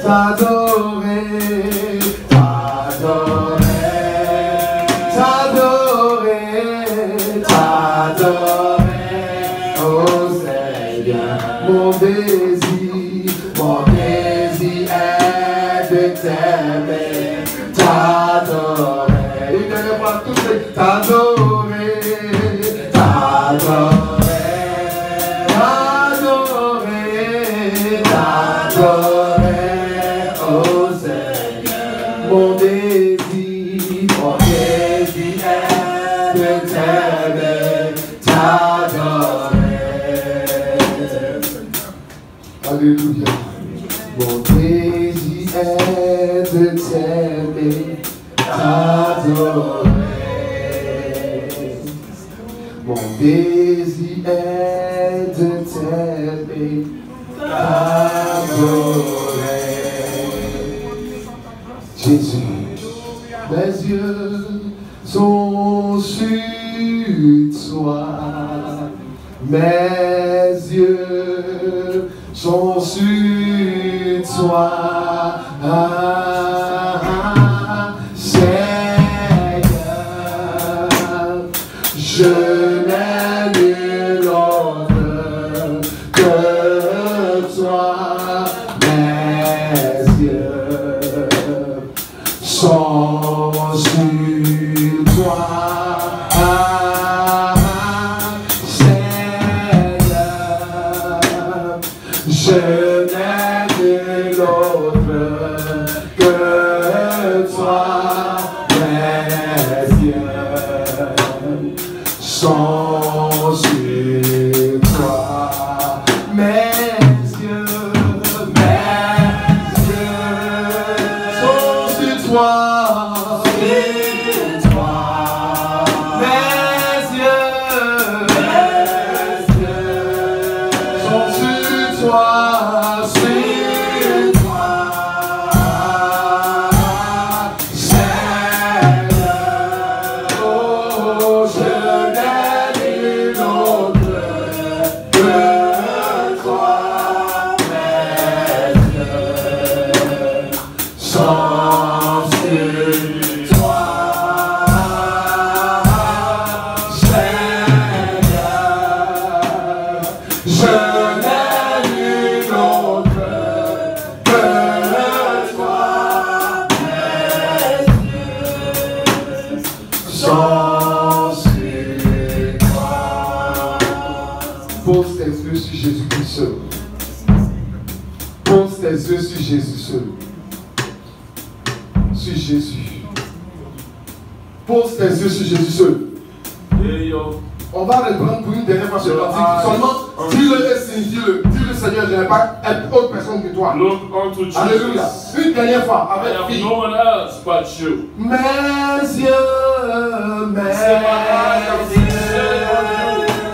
t'adorer, t'adorer, t'adorer, t'adorer, oh Seigneur, mon désir est de t'aimer, t'adorer, une dernière fois tous les t'adorer, t'adorer, t'adorer, t'adorer, oh Seigneur, mon désir est de t'aimer, t'adorer. Alléluia. Mon désir est de t'aimer, t'adorer. Mon désir est de t'aimer, t'adorer. Jésus, mes yeux sont sur toi. Mes yeux sont sur toi. Seigneur, je n'ai nul autre que toi. Mes yeux sont sur toi. Seigneur, je n'ai nul autre que toi. Mes yeux sont sur toi. Mes yeux sont sur toi. Mes yeux sont sur toi. Seigneur, oh, je n'ai nul autre que toi. Mes yeux sont sur toi. Seigneur, je n'ai nul autre que toi. Mes yeux sont sur toi. Pose tes yeux sur Jésus-Christ seul. Pose tes yeux sur Jésus seul. Sur Jésus. Pose tes yeux sur Jésus seul. On va reprendre pour une dernière fois ce matin. Seulement, dis-le et signifie-le. Dis-le Seigneur, je n'ai pas autre personne que toi. Look unto Jesus. Alléluia. Une dernière fois I avec have fille. no one else but you. Mes yeux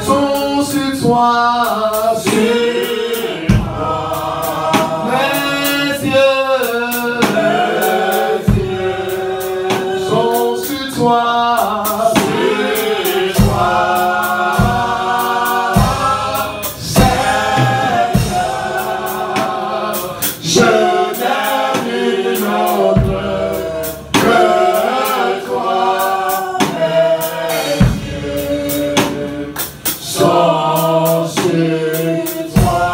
sont sur toi. Mes yeux sont sur toi. Je n'ai nul autre que toi. Mes yeux sont sur toi.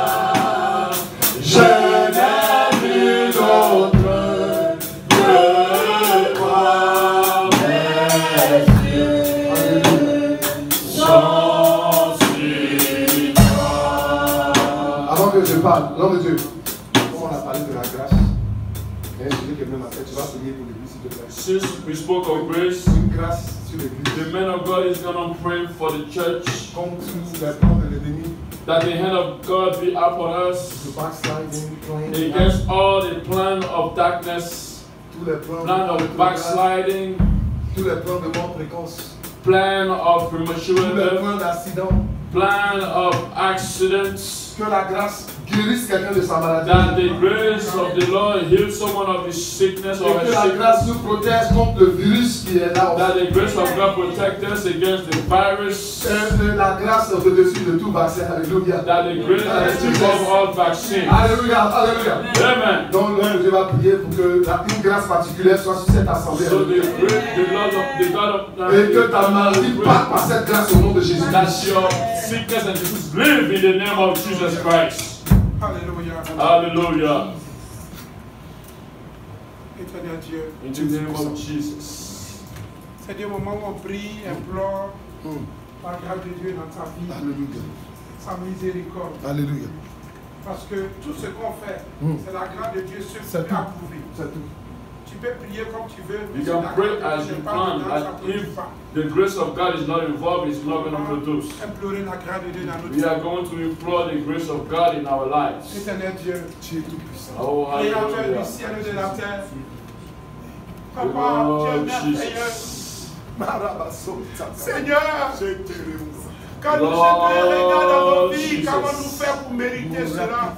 Seigneur, je n'ai nul autre que toi. Mes yeux sont avant que je parle, l'homme de Dieu, comme on a parlé de la grâce, et je dis que même après, tu vas prier pour l'église, s'il te plaît. Since we spoke of grace, Une grâce sur l'église. the man of God is going to pray for the church, Contre tous les plans de l'ennemi, that the hand of God be upon us le backsliding, against all the plan of darkness, tous les plans plan of backsliding, tous les plans de mort précoce, plan of tous premature les death, plans d'accident, plan of accidents. que la grâce guérisse quelqu'un de sa maladie. That the grace of the Lord heal someone of his sickness or Et her que la sickness. grâce nous protège contre le virus qui est là. That the grace of God protect us against the virus. La grâce au-dessus de tout vaccin. Alléluia. That the grace that is above all vaccines. Alléluia. Alléluia. Amen. Donc je vais prier pour que une grâce particulière soit sur cette assemblée. So the Lord of Et que ta maladie parte par cette grâce au nom de Jésus. that your sickness and disease live in the name of Jesus Christ. Alléluia. Hallelujah. Éternel Dieu. In the name of Jesus. C'est des moments où on prie, implore la grâce de Dieu dans ta vie, Alléluia. sa miséricorde. Alléluia. Parce que tout ce qu'on fait, c'est la grâce de Dieu ce C'est qui peut tout. approuver. C'est tout. Tu peux prier comme tu veux, mais You si can la pray grâce as de Dieu you n'est pas plan, dedans, ça and produit if pas. the grace of God is not involved, it's not going to produce. Implorer la grâce de Dieu dans notre We vie. are going to implore the grace of God in our lives. Éternel Dieu, Tu es tout puissant. Oh, Créateur hallelujah. du ciel et de la terre. Papa, Oh, Dieu merveilleux. Jesus. Seigneur, quand nous Lord regarde dans nos vies, Jesus. comment nous faire pour mériter cela?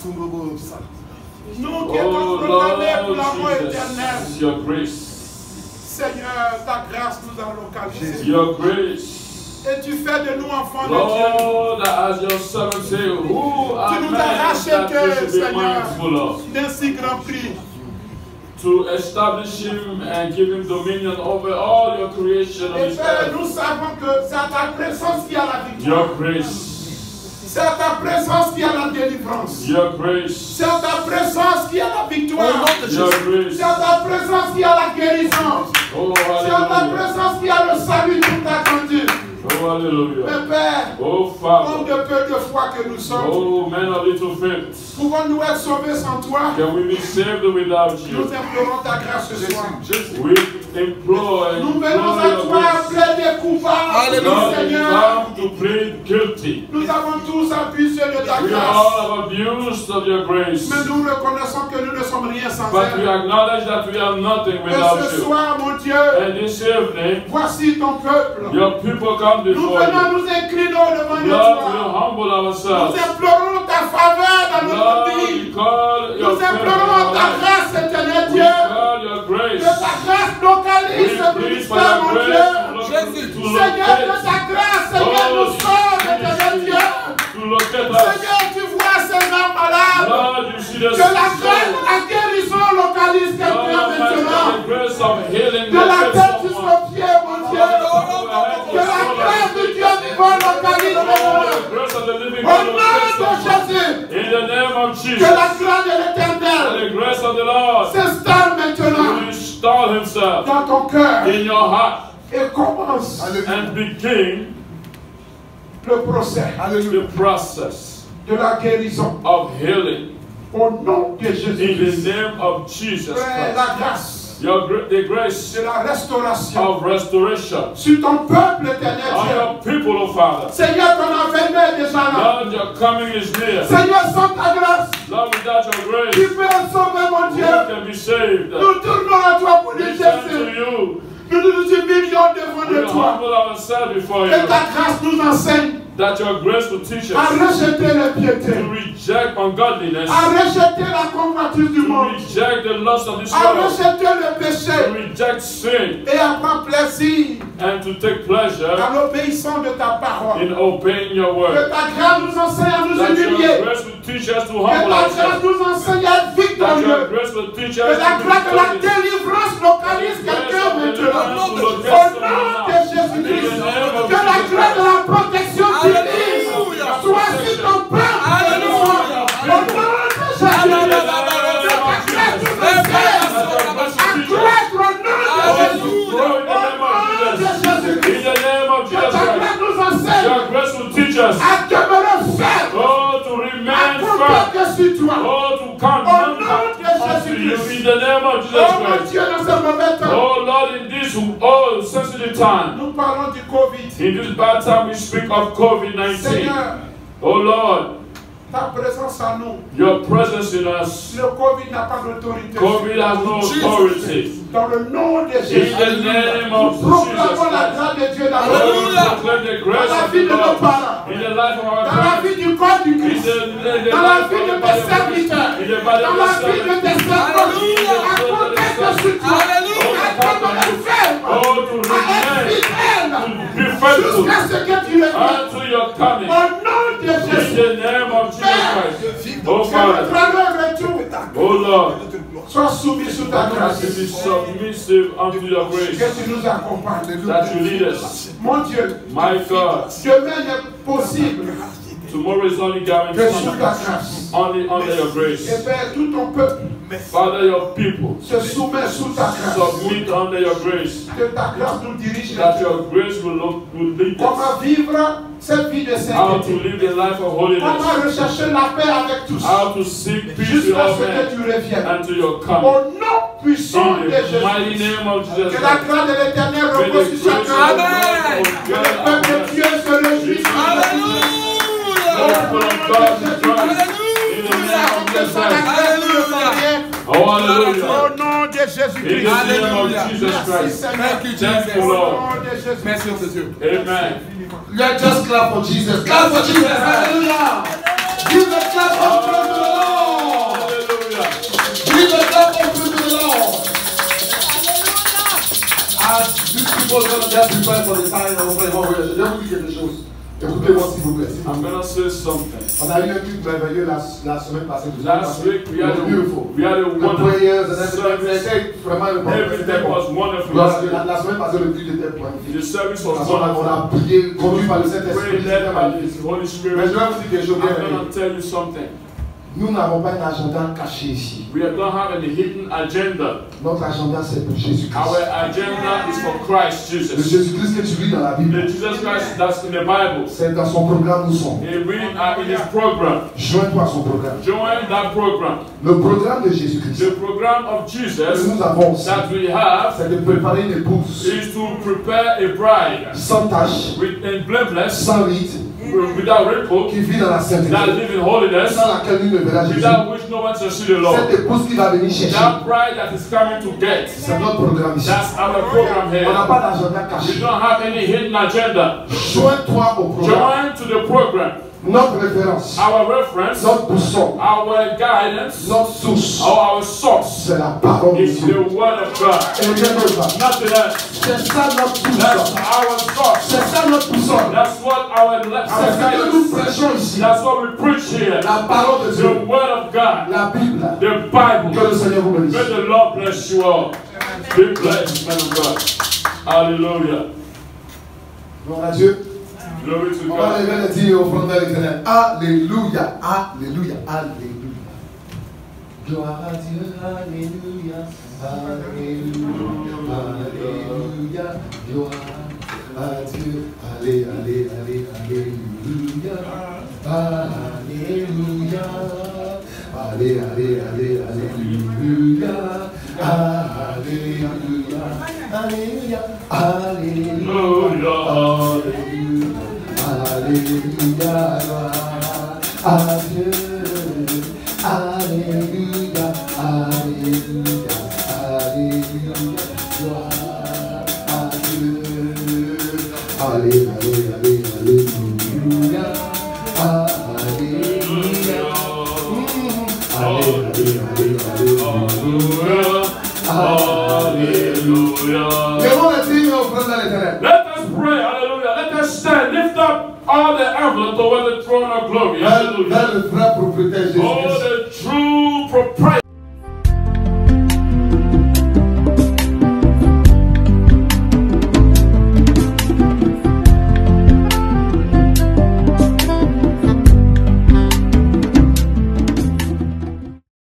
Nous qui Oh, sommes condamnés pour Lord l'amour Jesus. éternel. Your grace. Seigneur, ta grâce nous a localisés. Your grace. Et tu fais de nous enfants de Dieu. Lord, as your servant say, who are Tu nous men as that rachetés, you should be Seigneur, mindful of? d'un si grand prix. To establish him and give him dominion over all your creation of Et his Père, earth. nous savons que c'est à ta présence qu'il y a la victoire. Your grace. C'est à ta présence qu'il y a la délivrance. Your grace. C'est à ta présence qu'il y a la victoire. Your grace. C'est à ta présence qu'il y a la guérison. Oh, C'est à ta hallelujah. présence qu'il y a le salut tout attendu. Oh, hallelujah. Mais Père, Oh, homme Father. de peu de foi que nous sommes, Oh, men of little faith. pouvons-nous être sauvés sans toi? Can we be saved without Nous you? implorons ta grâce ce soir. We implore and Nous venons implore à your toi grace. plaider coupable, Lord, we Seigneur. come to plead guilty. Nous avons tous abusé de ta We grâce. all have abused of your grace. Mais nous reconnaissons que nous ne sommes rien sans But we elle. acknowledge that we are nothing Et without ce you. soir, mon Dieu, And this evening, voici ton peuple. your people come Nous before venons you. nous inclinons devant Lord, we toi. humble Nous ourselves. implorons ta faveur dans notre Lord, vie. we call your Nous implorons ta favor. grâce, éternel We Dieu. call your Que grace. ta grâce We localise ce plead for ministère, your mon grace Dieu. to Seigneur, que locate. ta grâce, Seigneur, nous sauve, éternel Dieu. To locate us. Seigneur, tu vois ces gens malades. Lord, you see the Que la grâce soul. de la guérison localise quelqu'un Lord, maintenant. the grace of healing De la locate tête someone. jusqu'aux pieds, mon Dieu. Que la grâce de Dieu vivant localise maintenant. The grace of the living Au God nom locate de someone. Jésus. In the name of Que Jesus. la grâce de l'éternel The grace of the Lord s'installe maintenant will install himself dans ton cœur in your heart et commence and begin le procès the process de la guérison. of healing Au nom de in Jésus. the name of Jesus Frère, Christ. la grâce The grace de la restauration of restoration sur ton peuple éternel on Dieu. your people, O Father. Seigneur, ton avènement est déjà là. Lord, your coming is near. Seigneur, sans ta grâce, Lord, without your tu grace, peux sauver mon who Dieu. can be saved? Nous tournons à toi pour dire We turn to Jésus. you. Nous nous humilions devant We de toi. humble ourselves before Et you. ta grâce nous enseigne That your grace will teach à us rejeter l'impiété, to reject ungodliness, à rejeter la convoitise du to monde, reject the lust of this à world, rejeter le to péché reject sin, et à prendre plaisir and to take pleasure à l'obéissance de ta parole. in obeying your Que word. ta grâce nous enseigne à nous That your humilier. grace will teach us to Que humble ta grâce ourselves. nous enseigne à être That your victorieux. grace will teach Que us la to grâce de la be victorious. délivrance localise quelqu'un maintenant. Au nom de Jésus-Christ. Que la grâce de la protection divine soit sur ton peuple. Au nom de Jésus. Que ta grâce nous enseigne à croître au nom de Jésus. Au nom de Jésus-Christ. In the name of Que ta Jesus grâce Christ, nous enseigne your grace will teach us à demeurer ferme, to à remain firm, compter que sur toi. to come Au nom de unto you Jésus-Christ. in the name of Jesus Oh mon Christ. Dieu, dans ce mauvais temps, Oh Lord, in this sensitive time, nous parlons du Covid. in this bad time, we speak of COVID-19. Seigneur, Oh Lord, Ta présence en nous. Your presence in us. Le Covid n'a pas d'autorité. COVID has no authority. Dans le nom de Jésus. In the name of Proclamons la grâce de Dieu dans the grace la of vie the de nos Lord parents. in the life of our Dans la vie du corps du Christ. Dans la vie de tes serviteurs. Dans la vie de tes servants. Accorde sur toi. Accorde les fermes. Jusqu'à ce que tu le fasses. Unto your coming. Au nom de Jésus. In the name of Jesus Christ. Oh Father. Oh Lord. Sois soumis sous ta grâce. To be submissive unto your grace. Que tu nous accompagnes. That you lead us. Mon Dieu. My God. Demain n'est possible. Tomorrow is only guaranteed only under your grace. Et Père, tout ton peuple, Father, your people se soumet sous ta grâce. Submit under your grace. Que ta grâce nous dirige. That your grace will lead us. Comment vivre cette vie de How sainteté. to live the life of holiness. Comment rechercher la paix avec tous. How to seek peace with jusqu'à all ce que tu men reviennes. until your coming. Au nom puissant In de the Jésus. mighty name of Jesus Que la grâce de l'Éternel repose sur chacun. Amen. Que le peuple de Dieu se réjouisse. Alléluia. Oh, hallelujah. Au nom de Jésus-Christ. In the name of Jesus Christ. Thank you, Thank you, Jesus. Lord. Merci, Dieu. Amen. Let's just clap for Jesus. Clap for Jesus. Hallelujah. Give the clap of praise to the Lord. Hallelujah. Give the clap of praise to the Lord. As these people are going to just prepare for the time of prayer, je vais vous dire quelque chose. Écoutez-moi s'il vous plaît. I'm going to say something. On a eu un culte merveilleux la semaine passée. Last week we had a beautiful. wonderful prayers and service. Everything was wonderful. La semaine passée, le culte était magnifique. The service was On wonderful. a prié, conduit par le Saint-Esprit. Pray led by the Holy Spirit. Mais je vais vous dire quelque chose. I'm going to tell you something. Nous n'avons pas un agenda caché ici. We don't have any hidden agenda. Notre agenda, c'est pour Jésus-Christ. Our agenda is for Christ Le Jesus. Jésus-Christ que tu lis dans la Bible, The Jesus Christ that's in the Bible. c'est dans son programme nous sommes. In his program. Joins-toi à son programme. Join that program. Le programme de Jésus-Christ The program of que Jesus nous avons, that we have c'est de préparer une épouse is to prepare a bride sans tache, and blameless, sans rite, without wrinkle, qui vit dans la sainteté, that live in holiness, sans laquelle nul ne verra Jésus. without which no one shall see the Lord. Cette épouse qui va venir chercher, That bride that is coming to get. c'est notre programme ici. That's our program On n'a here. pas d'agenda We caché. don't have any hidden agenda. Joins-toi au programme. Join to the program. Notre référence, Our reference, notre boussole, our guidance, notre source, our source c'est la parole de is the Dieu. word of God. Et rien d'autre. Nothing else. C'est ça notre That's boussole. our source. C'est ça notre boussole. That's what our C'est ce que nous guidance. prêchons ici. That's what we preach here. La parole de The Dieu. word of God. La Bible. The Bible. Que le Seigneur vous bénisse. May the Lord bless you all. Be blessed, man of God. Hallelujah. Gloire à Dieu. Glory to On va God. lever les dix et offrandes à l'Éternel. Alléluia. Alléluia. Alléluia. Gloire à Dieu. Alléluia. Alléluia. Alléluia. Gloire à Dieu. Allez, allez, allez, alléluia. Alléluia. Allez, allez, allez, alléluia. Alléluia. Alléluia. Alléluia. Alléluia. À Dieu. Alléluia. Alléluia. Alléluia. Gloire à Dieu. Allez, allez, allez, alléluia. Alléluia. Allez, allez, allez, Hallelujah. Levons les dix et offrandes à l'Éternel. Let us pray. Hallelujah. Let us stand. Lift up all the envelope toward the throne of glory. Vers Hallelujah. le vrai propriétaire Oh, Jésus-Christ. the